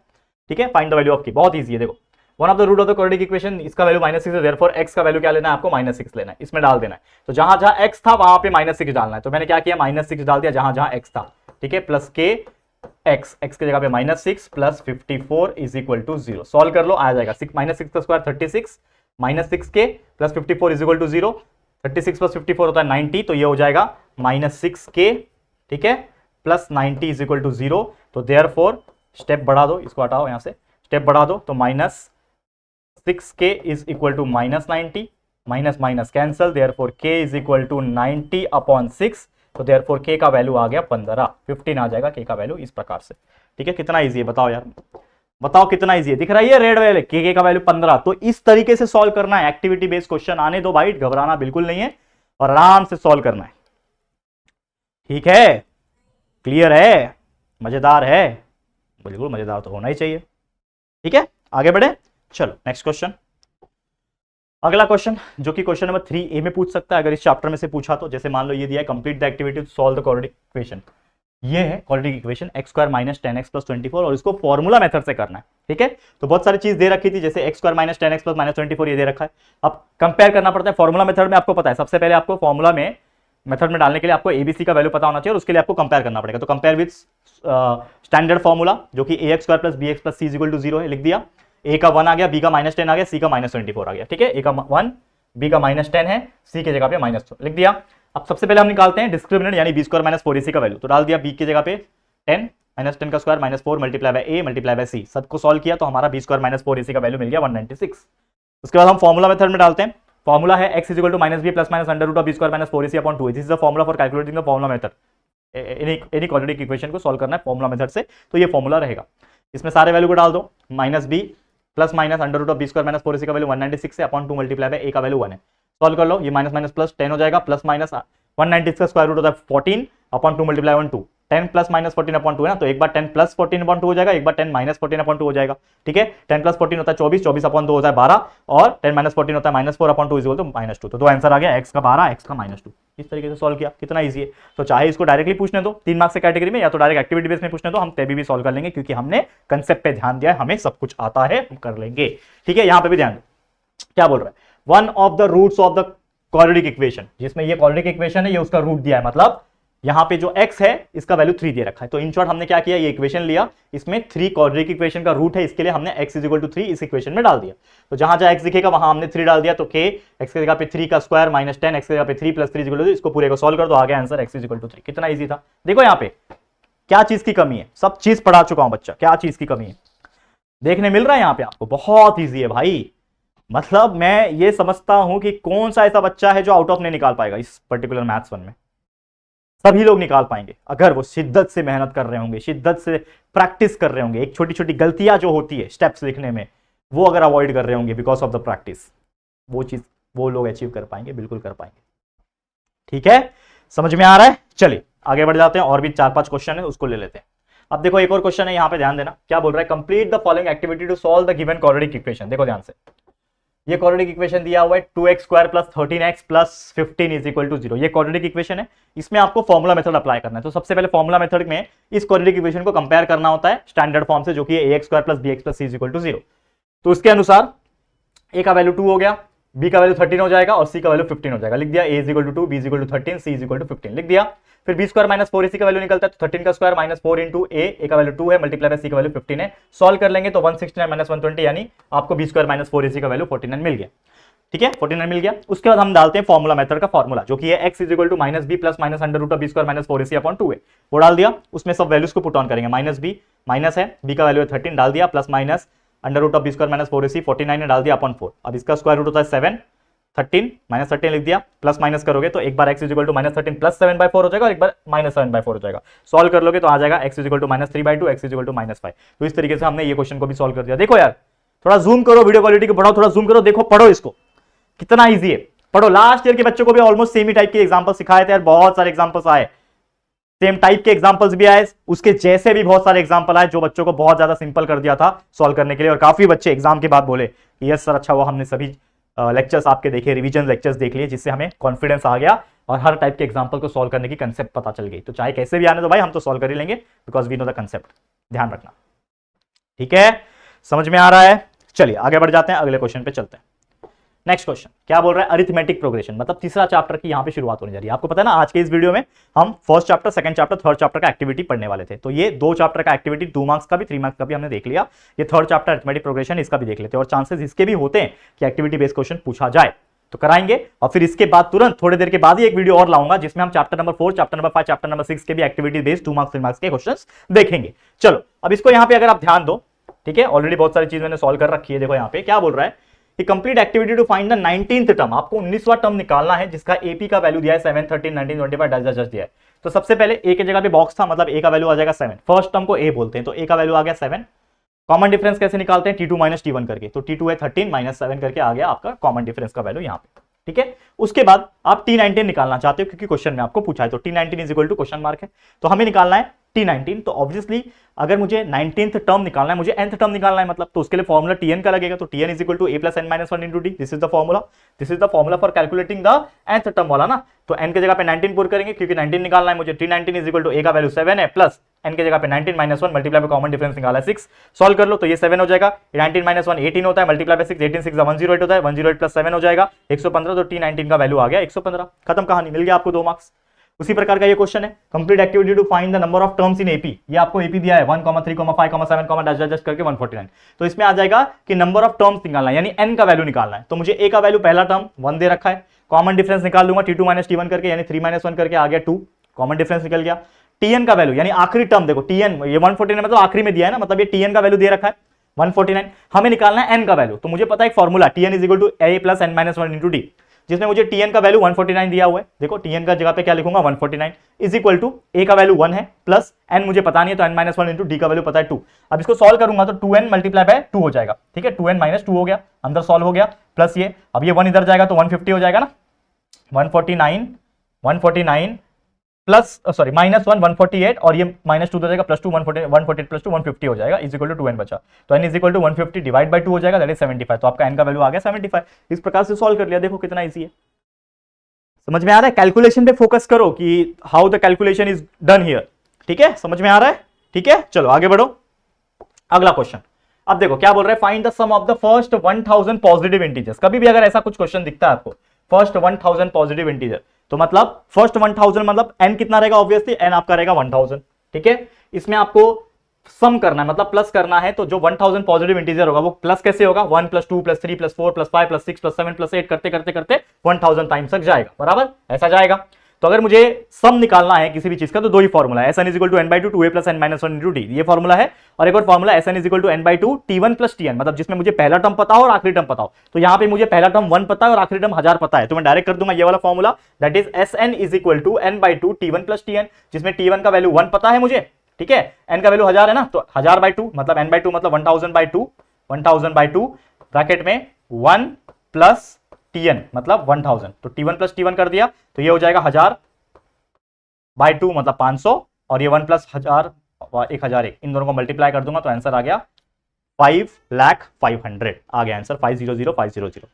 ठीक है, find the value of k, बहुत ईजी है। देखो one of the root of the quadratic equation, इसका वैल्यू -6 है, देयरफॉर x का वैल्यू क्या लेना है आपको, -6 लेना है, इसमें डाल देना है। तो जहां जहां x था वहां पे -6 डालना है। तो मैंने क्या किया, -6 डाल दिया जहां जहां x था। ठीक है, प्लस k x की जगह पे -6 plus 54 is equal to 0। Solve कर लो, आ जाएगा -6 का square 36 -6k plus 54 is equal to 0। 36 plus 54 होता है 90, तो ये हो जाएगा -6k, ठीक है, प्लस 90 इज इक्वल टू 0। तो देयरफॉर स्टेप बढ़ा दो, इसको हटाओ यहां से, स्टेप बढ़ा दो, तो -6k is equal to -90, minus minus cancel, therefore k is equal to 90/6। तो देयरफॉर k का वैल्यू आ गया 15 आ जाएगा k का वैल्यू इस प्रकार से। ठीक है, कितना इजी है बताओ यार। बताओ कितना इजी है, दिख रहा है रेड वाले के का वैल्यू 15। तो इस तरीके से सॉल्व करना है, एक्टिविटी बेस्ड क्वेश्चन आने दो भाई, घबराना बिल्कुल नहीं है और आराम से सॉल्व करना है। ठीक है, क्लियर है, मजेदार है, बिल्कुल मजेदार तो होना ही चाहिए। ठीक है, आगे बढ़े, चलो नेक्स्ट क्वेश्चन। अगला क्वेश्चन जो कि क्वेश्चन नंबर 3A में पूछ सकता है अगर इस चैप्टर में से पूछा तो। जैसे मान लो ये दिया है, complete the activity to solve the quadratic equation. ये है quadratic equation x square minus 10x plus 24 और इसको फॉर्मूला मेथड से करना है। ठीक है, तो बहुत सारी चीज दे रखी थी, जैसे x square minus 10x plus minus 24 ये दे रखा है। अब कंपेयर करना पड़ता है फॉर्मूला मेथड में। आपको पता है सबसे पहले आपको फॉर्मूला में मेथड में डालने के लिए आपको एबीसी का वैल्यू पता होना चाहिए और उसके लिए आपको कंपेयर करना पड़ेगा। तो कंपेयर विद स्टैंडर्ड फॉर्मूला जो कि ax square plus bx plus c is equal to 0 है, लिख दिया। a का 1 आ गया, b का माइनस 10 आ गया, c का माइनस 24 आ गया। ठीक है, a का 1, b का माइनस 10 है, c की जगह पे माइनस लिख दिया। अब सबसे पहले हम निकालते हैं डिस्क्रिमिनेंट यानी b स्क्वायर माइनस 4ac का वैल्यू। तो डाल दिया b की जगह पे 10 माइनस 10 का square minus 4 multiply by a multiply by c, सबको सॉल्व किया तो हमारा b स्क्वायर माइनस 4ac का वैल्यू मिल गया 196। उसके बाद हम फॉर्मूला मेथड में डालते हैं। फॉर्मूला है x is equal to minus b plus minus under root of b square minus 4ac upon 2। This is the formula for calculating the formula method. Any quadratic equation को सॉल्व करना है फॉर्मूला मेथड से, तो ये फॉर्मूला रहेगा। इसमें सारे वैल्यू को डाल दो, minus b plus minus under root of b square minus 4ac का वैल्यू 196 है अपॉन 2 मल्टीप्लाई बाय a का वैल्यू 1 है। सॉल्व कर लो, ये माइनस माइनस प्लस 10 हो जाएगा, प्लस माइनस 196 का स्क्वायर रूट होता है 14 upon 2 multiply 1 2, 10 plus minus 14 upon 2 है ना, तो एक बार 10 प्लस 14 अपॉन 2 हो जाएगा, एक बार 10 माइनस 14 अपॉन 2 हो जाएगा। ठीक है, 10 प्लस 14 होता है 24, 24 अपॉन 2 होता है 12 और 10 माइनस 14 होता है minus 4 upon 2 is equal to minus 2। तो दो आंसर आ गया, x का 12, x का माइनस 2। इस तरीके से सॉल्व किया, कितना ईजी है। तो चाहे इसको डायरेक्टली पूछने दो 3 मार्क्स से कैटेगरी में, या तो डायरेक्ट एक्टिविटी बेस में पूछने दो, हम तभी भी सॉल्व कर लेंगे क्योंकि हमने कंसेप्ट पे ध्यान दिया है, हमें सब कुछ आता है, हम कर लेंगे। ठीक है, यहां पे भी ध्यान दो क्या बोल रहा है, one of the roots of the quadratic equation, जिसमें ये क्वाड्रेटिक इक्वेशन है, ये उसका रूट दिया है, मतलब यहां पे जो x है इसका वैल्यू 3 दे रखा है। तो इन शॉर्ट हमने क्या किया, ये इक्वेशन लिया, इसमें 3 क्वाड्रेटिक इक्वेशन का रूट है, इसके लिए हमने x इज इक्वल टू 3 इस इक्वेशन में डाल दिया। तो जहां जहां x दिखेगा वहां हमने 3 डाल दिया, तो k x की जगह पे 3 का स्क्वायर माइनस 10 x की जगह पे 3 प्लस 3 इक्वल टू, इसको पूरे को सॉल्व कर दो, आ गया answer x is equal to 3। कितना ईजी था। देखो यहाँ पे क्या चीज की कमी है, सब चीज पढ़ा चुका हूं बच्चा, क्या चीज की कमी है देखने मिल रहा है यहाँ पे आपको, बहुत ईजी है भाई। मतलब मैं ये समझता हूं कि कौन सा ऐसा बच्चा है जो आउट ऑफ नहीं निकाल पाएगा इस पर्टिकुलर मैथ्स 1 में। सभी लोग निकाल पाएंगे अगर वो शिद्दत से मेहनत कर रहे होंगे, शिद्दत से प्रैक्टिस कर रहे होंगे। एक छोटी छोटी गलतियां जो होती है स्टेप्स लिखने में, वो अगर अवॉइड कर रहे होंगे बिकॉज ऑफ द प्रैक्टिस, वो चीज वो लोग अचीव कर पाएंगे, बिल्कुल कर पाएंगे। ठीक है, समझ में आ रहा है। चलिए आगे बढ़ जाते हैं, और भी 4-5 क्वेश्चन है उसको ले लेते हैं। अब देखो एक और क्वेश्चन है, यहां पे ध्यान देना, क्या बोल रहा है, complete the following activity to solve the given quadratic equation. देखो ध्यान से, ये क्वाड्रेटिक इक्वेशन दिया हुआ है 2x square plus 13x plus 15 is equal to 0। ये क्वाड्रेटिक इक्वेशन है, इसमें आपको फॉर्मूला मेथड अप्लाई करना है। तो सबसे पहले फॉर्मूला मेथड में इस क्वाड्रेटिक इक्वेशन को कंपेयर करना होता है स्टैंडर्ड फॉर्म से, जो कि ax square plus bx plus c is equal to 0। तो उसके अनुसार a का वैल्यू 2 हो गया, b का वैल्यू 13 हो जाएगा और c का वैल्यू 15 हो जाएगा। लिख दिया, a is equal to 2, b is equal to 13, c is equal to 15 लिख दिया। फिर b स्क्वायर माइनस 4ac का वैल्यू निकलता है, तो 13 का स्क्वायर माइनस 4 इंटू a का वैल्यू 2 है मल्टीप्लाई बाय c का वैल्यू 15 है। सॉल्व कर लेंगे तो 169 माइनस 120 यानी आपको b स्क्वायर माइनस 4ac का वैल्यू 49 मिल गया। ठीक है, 49 मिल गया। उसके बाद हम डालते हैं फॉर्मूला मेथड का फॉर्मूला, जो कि है x is equal to minus b plus minus under root of b square minus 4ac upon 2 है। वो डाल दिया, उसमें सब वैल्यूज को पुट ऑन करेंगे। माइनस बी माइनस है, b का वैल्यू है 13 डाल दिया, plus minus under root of b square minus 4ac 49 है डाल दिया अपॉन 4। अब इसका स्क्वायर रूट होता है 7, 13 माइनस 13 लिख दिया, प्लस माइनस करोगे तो एक बार x is equal to minus 13 plus 7/4 हो जाएगा और एक बार माइनस 7/4 हो जाएगा। सॉल्व कर लोगे तो आ जाएगा x is equal to minus 3/2, x is equal to minus 5। तो इस तरीके से हमने ये क्वेश्चन को भी सॉल्व कर दिया। देखो यार, थोड़ा जूम करो, वीडियो क्वालिटी को बढ़ाओ, थोड़ा जूम करो, देखो पढ़ो इसको, कितना ईजी है। पढ़ो, लास्ट ईयर के बच्चों को भी ऑलमोस्ट सेम ही टाइप के एग्जांपल सिखाए थे यार, बहुत सारे एग्जांपल्स आए, सेम टाइप के एग्जांपल्स भी आए, उसके जैसे भी बहुत सारे एग्जांपल आए जो बच्चों को बहुत ज्यादा सिंपल कर दिया था सॉल्व करने के लिए। और काफी बच्चे एग्जाम के बाद बोले यस सर, अच्छा हुआ हमने सभी लेक्चर्स आपके देखे, रिवीजन लेक्चर्स देख लिए, जिससे हमें कॉन्फिडेंस आ गया और हर टाइप के एग्जांपल को सॉल्व करने की कंसेप्ट पता चल गई। तो चाहे कैसे भी आने दो भाई, हम तो सॉल्व कर ही लेंगे because we know the concept. ध्यान रखना, ठीक है, समझ में आ रहा है। चलिए आगे बढ़ जाते हैं, अगले क्वेश्चन पे चलते हैं। नेक्स्ट क्वेश्चन क्या बोल रहा है, अरिथमेटिक प्रोग्रेशन, मतलब तीसरा चैप्टर की यहां पे शुरुआत होने जा रही है। आपको पता है ना, आज के इस वीडियो में हम first chapter, second chapter, third chapter का एक्टिविटी पढ़ने वाले थे। तो ये 2 चैप्टर का एक्टिविटी 2 मार्क्स का भी 3 मार्क्स का भी हमने देख लिया। ये थर्ड चैप्टर अरिथमेटिक प्रोग्रेशन, इसका भी देख लेते हैं, और चांसेस इसके भी होते हैं कि एक्टिविटी बेस्ड क्वेश्चन पूछा जाए तो कराएंगे। और फिर इसके बाद तुरंत थोड़ी देर के बाद ही एक वीडियो और लाऊंगा जिसमें हम chapter number 4, chapter number 5, chapter number 6 के भी एक्टिविटी बेस्ड 2 मार्क्स 3 मार्क्स के क्वेश्चंस देखेंगे। चलो अब इसको यहां पे अगर आप ध्यान दो, ठीक है, ऑलरेडी बहुत सारी चीज मैंने सॉल्व कर रखी है। देखो यहां पे क्या बोल रहा है कि complete activity to find the 19th term, आपको 19वां टर्म निकालना है जिसका एपी का वैल्यू दिया है 7, 13, 19, 25 डज दिया है। तो सबसे पहले ए की जगह पे बॉक्स था, मतलब ए का वैल्यू आ जाएगा 7। फर्स्ट टर्म को ए बोलते हैं, तो ए का वैल्यू आ गया 7। कॉमन डिफरेंस कैसे निकालते हैं, T2 माइनस T1 करके, तो T2 है 13 माइनस 7 करके आ गया आपका कॉमन डिफरेंस का वैल्यू यहाँ पे, ठीक है। उसके बाद आप T19 निकालना चाहते हो क्योंकि क्वेश्चन में आपको पूछा है, तो T19 is equal to question mark है, तो हमें निकालना है T19। तो ऑब्वियसली अगर मुझे 19th टर्म निकालना है, मुझे nth टर्म निकालना है मतलब, तो उसके लिए फॉर्मूला Tn का लगेगा, तो Tn is equal to a plus n minus 1 into d, this is the formula, this is the formula for calculating the nth term वाला ना। तो n के जगह पे 19 पुट करेंगे क्योंकि 19 निकालना है मुझे, T19 is equal to a का वैल्यू 7 है प्लस n के जगह पे 19 माइनस 1 मल्टीप्लाई पे कॉमन डिफरेंस निकाला है 6, सॉल्व कर लो तो ये 7 हो जाएगा, 19 माइनस 1 18 होता है, मल्टीप्लाई पे 6 18 6 108 होता है, 108 प्लस 7 हो जाएगा 115, तो T19 का वैल्यू आ गया 115, खत्म कहानी, मिल गया आपको 2 मार्क्स। उसी प्रकार का ये क्वेश्चन है, complete activity to find the number of terms in AP, ये आपको एपी दिया है 1, 3, 5, 7 डैश डैश करके 149, तो इसमें आ जाएगा कि नंबर ऑफ टर्म्स निकालना है, यानी n का वैल्यू निकालना है। तो मुझे a का वैल्यू पहला टर्म 1 दे रखा है, कॉमन डिफरेंस निकाल लूंगा T2 माइनस T1 करके, यानी 3 माइनस 1 करके आ गया 2, कॉमन डिफरेंस निकल गया। Tn का वैल्यू यानी आखिरी टर्म, देखो Tn ये 149 मतलब आखिरी में दिया है ना, मतलब ये Tn का वैल्यू दे रखा है 149, हमें निकालना है n का वैल्यू, तो मुझे पता है एक formula Tn is equal to a plus n minus 1 into d, जिसमें मुझे Tn का वैल्यू 149 दिया हुआ है, देखो Tn का जगह पे क्या लिखूंगा 149 इज इक्वल टू a का वैल्यू 1 है प्लस n मुझे पता नहीं है, तो n माइनस 1 इंटू डी का वैल्यू पता है 2। अब इसको सॉल्व करूंगा तो 2n मल्टीप्लाई बाय 2 हो जाएगा, ठीक है, 2n माइनस 2 हो गया, अंदर सॉल्व हो गया, प्लस ये अब ये 1 इधर जाएगा तो 150 हो जाएगा ना, 149 प्लस सॉरी माइनस 1 148 और ये माइनस 2 हो जाएगा, प्लस 2 148 प्लस 2 150 हो जाएगा, इज इक्वल टू 2n बचा, तो n is equal to 150 divide by 2 हो जाएगा, दैट इज 75, तो आपका n का वैल्यू आ गया 75। इस प्रकार से सॉल्व कर लिया, देखो कितना इजी है, समझ में आ रहा है, कैलकुलेशन पे फोकस करो कि how the calculation is done here, ठीक है, समझ में आ रहा है, ठीक है, चलो आगे बढ़ो। अगला क्वेश्चन, अब देखो क्या बोल रहा है, find the sum of the first 1000 positive integers. कभी भी अगर ऐसा कुछ क्वेश्चन दिखता है आपको फर्स्ट 1000 पॉजिटिव इंटीजर, तो मतलब फर्स्ट 1000 मतलब n कितना रहेगा, ऑब्वियसली n आपका रहेगा 1000, ठीक है। इसमें आपको सम करना है मतलब प्लस करना है, तो जो 1000 पॉजिटिव इंटीजर होगा वो प्लस कैसे होगा, 1 plus 2 plus 3 plus 4 plus 5 plus 6 plus 7 plus 8 करते करते करते 1000 टाइम्स तक जाएगा, बराबर ऐसा जाएगा। तो अगर मुझे सम निकालना है किसी भी चीज का तो दो ही फॉर्मूला है, Sn is equal to n by two 2a plus n minus 1 into d, ये फॉर्मूला है, और एक और formula Sn is equal to n by two T1 plus Tn, मतलब जिसमें मुझे पहला टर्म पता हो और आखिरी टर्म पता हो, तो यहाँ पे मुझे पहला टर्म 1 पता है और आखिरी टर्म 1000 पता है, तो मैं डायरेक्ट कर दूंगा ये वाला formula, that is Sn is equal to n by two T1 plus Tn, जिसमें T1 का वैल्यू 1 पता है मुझे, ठीक है, n का वैल्यू 1000 है ना, तो 1000 बाई 2 मतलब n बाई 2 मतलब 1000 बाई 2, 1000 बाई 2 ब्रैकेट में 1 प्लस Tn मतलब 1000, तो T1 प्लस T1 कर दिया तो ये हो जाएगा 1000 बाई 2 मतलब 500, और ये 1 प्लस 1000 1001, इन दोनों को मल्टीप्लाई कर दूंगा तो आंसर आ गया 5,500,000 आ गया आंसर, 500,500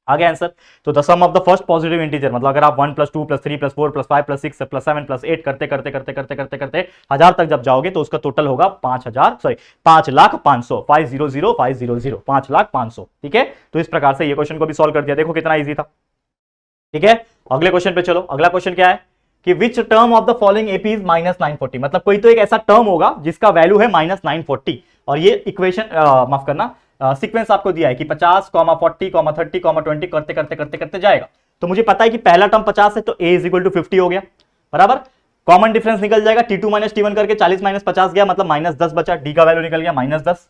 आ गया आंसर। तो the sum of the first positive integer, मतलब अगर आप 1 plus 2 plus 3 plus 4 plus 5 plus 6 plus 7 plus 8 करते करते करते करते करते करते 1000 तक जब जाओगे तो उसका टोटल होगा 5,500,000 5,00,500 5,00,500, ठीक है। तो इस प्रकार से ये क्वेश्चन को भी सॉल्व कर दिया, देखो कितना ईजी था, ठीक है। अगले क्वेश्चन पे चलो, अगला क्वेश्चन क्या है कि which term of the following AP is minus 940, मतलब कोई तो एक ऐसा टर्म होगा जिसका वैल्यू है माइनस 940, और ये इक्वेशन माफ करना सीक्वेंस आपको दिया है कि 50, 40, 30, 20 करते करते करते करते जाएगा। तो मुझे पता है कि पहला टर्म 50 है तो a इज इक्वल टू 50 हो गया, बराबर। कॉमन डिफरेंस निकल जाएगा T2 माइनस T1 करके 40 माइनस 50 गया मतलब माइनस 10 बचा, d का वैल्यू निकल गया माइनस 10।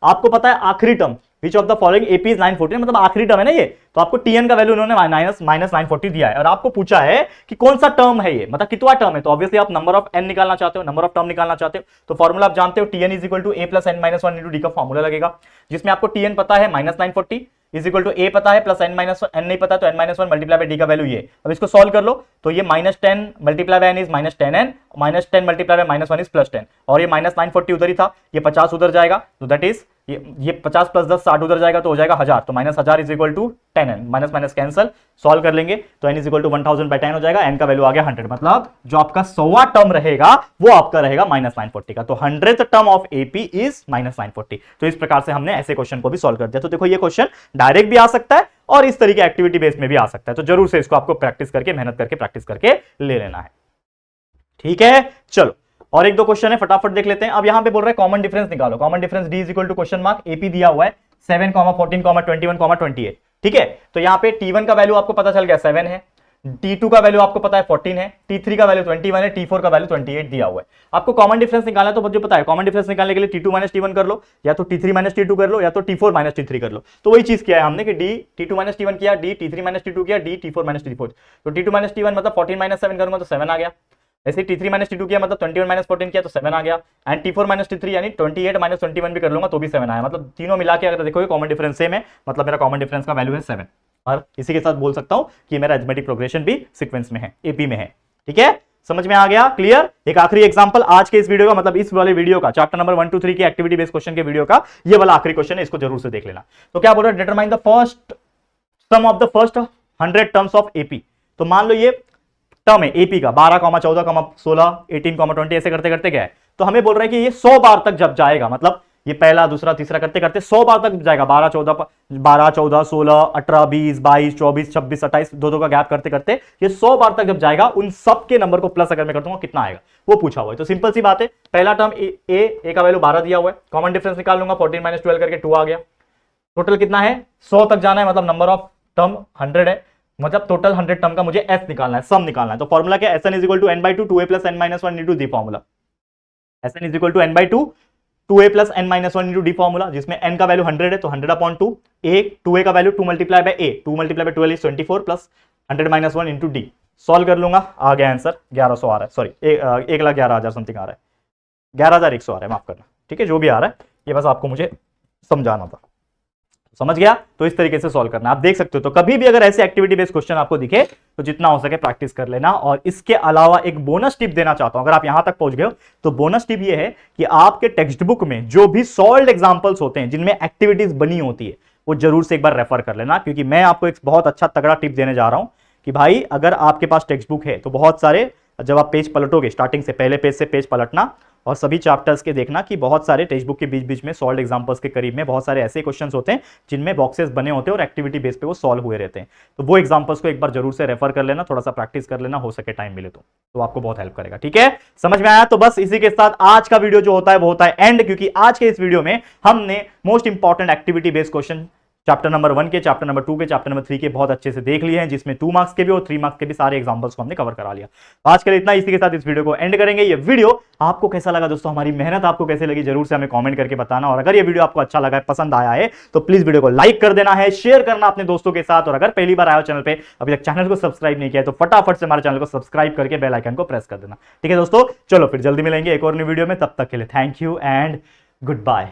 आपको पता है आखिरी term which of the following AP is 940, मतलब आखिरी टर्म है ना ये, तो आपको Tn का वैल्यू उन्होंने माइनस 940 दिया है, और आपको पूछा है कि कौन सा टर्म है ये, मतलब कितना टर्म है, तो ऑब्वियसली आप नंबर ऑफ n निकालना चाहते हो, नंबर ऑफ टर्म निकालना चाहते हो, तो फॉर्मूला आप जानते हो Tn is equal to a plus n minus 1 into d का फॉर्मूला लगेगा, जिसमें आपको Tn पता है minus 940 is equal to a पता है प्लस n माइनस n नहीं पता, तो n minus 1 multiply by D का वैल्यू ये। अब इसको सॉल्व कर लो तो ये minus 10 multiply by n is minus 10n, minus 10 multiply by minus 1 is plus 10, और ये माइनस 940 उधर ही था, ये 50 उधर जाएगा, तो दैट इज ये 50 प्लस 10 60 उधर जाएगा तो हो जाएगा 1000, तो minus 1000 is equal to 10n, minus minus cancel, solve कर लेंगे तो n is equal to 1000 by 10 हो जाएगा, n का वैल्यू आ गया 100, मतलब जो आपका 100वां टर्म रहेगा वो आपका रहेगा माइनस 940 का, तो 100th term of AP is minus 940। तो इस प्रकार से हमने ऐसे क्वेश्चन को भी सॉल्व कर दिया। तो देखो ये क्वेश्चन डायरेक्ट भी आ सकता है और इस तरीके एक्टिविटी बेस में भी आ सकता है, तो जरूर से इसको आपको प्रैक्टिस करके मेहनत करके प्रैक्टिस करके ले लेना है, ठीक है। चलो और एक दो क्वेश्चन है फटाफट देख लेते हैं। अब यहां पे बोल रहे हैं कॉमन डिफरेंस निकालो, common difference d is equal to question mark AP दिया हुआ है 7, 14, 21, 28, ठीक है। तो यहाँ पे T1 का वैल्यू आपको पता चल गया 7 है, T2 का वैल्यू आपको पता है 14 है, T3 का वैल्यू 21 है, T4 का वैल्यू 28 दिया हुआ है। आपको कॉमन डिफरेंस निकालना है तो मुझे पता है कॉमन डिफरेंस निकालने के लिए T2 माइनस T1 कर लो, या तो T3 माइनस T2 कर लो, या तो T4 माइनस T3 कर लो। तो वही चीज किया है हमने कि T2 माइनस T1 किया, T3 माइनस T2 किया, T4 माइनस T4, तो T2 माइनस T1 मतलब 14 माइनस 7 करूंगा तो 7 आ गया, ऐसे T3 माइनस T2 किया मतलब 21 माइनस 14 किया तो 7 आ गया, एंड T4 माइनस T3 यानी 28 माइनस 21 भी कर लूंगा तो भी 7 आया, मतलब तीनों मिला के अगर देखोगे कॉमन डिफरेंस सेम है, मतलब मेरा कॉमन डिफरेंस का वैल्यू है 7। और इसी के साथ बोल सकता हूं कि मेरा अरिथमेटिक प्रोग्रेशन भी सीक्वेंस में है, एपी में है। ठीक है, समझ में आ गया, क्लियर। एक आखिरी एग्जांपल आज के इस वीडियो का, मतलब इस वाले वीडियो का, चैप्टर नंबर 1 2 3 के एक्टिविटी बेस्ड क्वेश्चन के वीडियो का ये वाला आखिरी क्वेश्चन है, इसको जरूर से देख लेना। तो क्या बोल रहा है, determine the first sum of the first 100 terms of AP. तो मान लो ये टर्म है एपी का 12, 14, 16, 18, 20, ऐसे करते करते क्या है, तो हमें बोल रहा है कि ये 100 बार तक जब जाएगा, मतलब ये पहला दूसरा तीसरा करते करते 100 बार तक जाएगा, 12, 14, 16, 18, 20, 22, 24, 26, 28, दो का गैप करते करते ये 100 बार तक जब जाएगा, उन सब के नंबर को प्लस अगर मैं कर दूंगा कितना आएगा वो पूछा हुआ है। तो सिंपल सी बात है, पहला टर्म ए का वैल्यू 12 दिया हुआ है, कॉमन डिफरेंस निकाल लूंगा, 14 माइनस 12 करके 2 आ गया। टोटल कितना है, 100 तक जाना है, मतलब नंबर ऑफ टर्म 100 है, मतलब टोटल 100 टर्म का मुझे एस निकालना है, सम निकालना है। तो फॉर्मूला क्या है, Sn is equal to n/2 2a plus n minus 1 into d formula, Sn is equal to n/2 2a plus n minus 1 into d formula, जिसमें n का वैल्यू 100 है तो 100/2, a 2a का value 2 multiply by a, 2 multiply by 12 is 24 plus 100 minus 1 into d. Solve कर लूंगा, आ गया आंसर 1100 आ रहा है, सॉरी 1,11,000 समथिंग आ रहा है, 11,100 आ रहा है, माफ करना। ठीक है, जो भी आ रहा है ये बस आपको मुझे समझाना था, समझ गया। तो इस तरीके से सॉल्व करना, आप देख सकते हो। तो कभी भी अगर ऐसे एक्टिविटी बेस्ड क्वेश्चन आपको दिखे तो जितना हो सके प्रैक्टिस कर लेना। और इसके अलावा एक बोनस टिप देना चाहता हूं, अगर आप यहां तक पहुंच गए हो तो बोनस टिप ये है कि आपके टेक्स्ट बुक में जो भी सॉल्व्ड एग्जांपल्स होते हैं जिनमें एक्टिविटीज बनी होती है वो जरूर से एक बार रेफर कर लेना, क्योंकि मैं आपको एक बहुत अच्छा तगड़ा टिप देने जा रहा हूं कि भाई अगर आपके पास टेक्स्ट बुक है तो बहुत सारे, जब आप पेज पलटोगे स्टार्टिंग से, पहले पेज से पेज पलटना और सभी चैप्टर्स के देखना कि बहुत सारे टेक्स्ट बुक के बीच बीच में सॉल्व एग्जांपल्स के करीब में बहुत सारे ऐसे क्वेश्चंस होते हैं जिनमें बॉक्सेस बने होते हैं और एक्टिविटी बेस पे वो सॉल्व हुए रहते हैं। तो वो एग्जांपल्स को एक बार जरूर से रेफर कर लेना, थोड़ा सा प्रैक्टिस कर लेना, हो सके टाइम मिले तो आपको बहुत हेल्प करेगा। ठीक है, समझ में आया। तो बस इसी के साथ आज का वीडियो जो होता है वो होता है एंड, क्योंकि आज के इस वीडियो में हमने most important activity based question chapter number 1 के, चैप्टर नंबर 2 के, चैप्टर नंबर 3 के बहुत अच्छे से देख लिए हैं, जिसमें 2 मार्क्स के भी और 3 मार्क्स के भी सारे एग्जांपल्स को हमने कवर करा लिया। आज के लिए इतना, इसी के साथ इस वीडियो को एंड करेंगे। ये वीडियो आपको कैसा लगा दोस्तों, हमारी मेहनत आपको कैसे लगी, जरूर से हमें कमेंट करके बताना। और अगर ये वीडियो आपको अच्छा लगा है, पसंद आया है, तो प्लीज वीडियो को लाइक कर देना है, शेयर करना अपने दोस्तों के साथ। और अगर पहली बार आए हो चैनल पे, अभी तक चैनल को सब्सक्राइब नहीं किया है, तो फटाफट से हमारे चैनल को सब्सक्राइब करके बेल आइकन को प्रेस कर देना। ठीक है दोस्तों, चलो फिर जल्दी मिलेंगे एक और नई वीडियो में, तब तक के लिए thank you and good bye.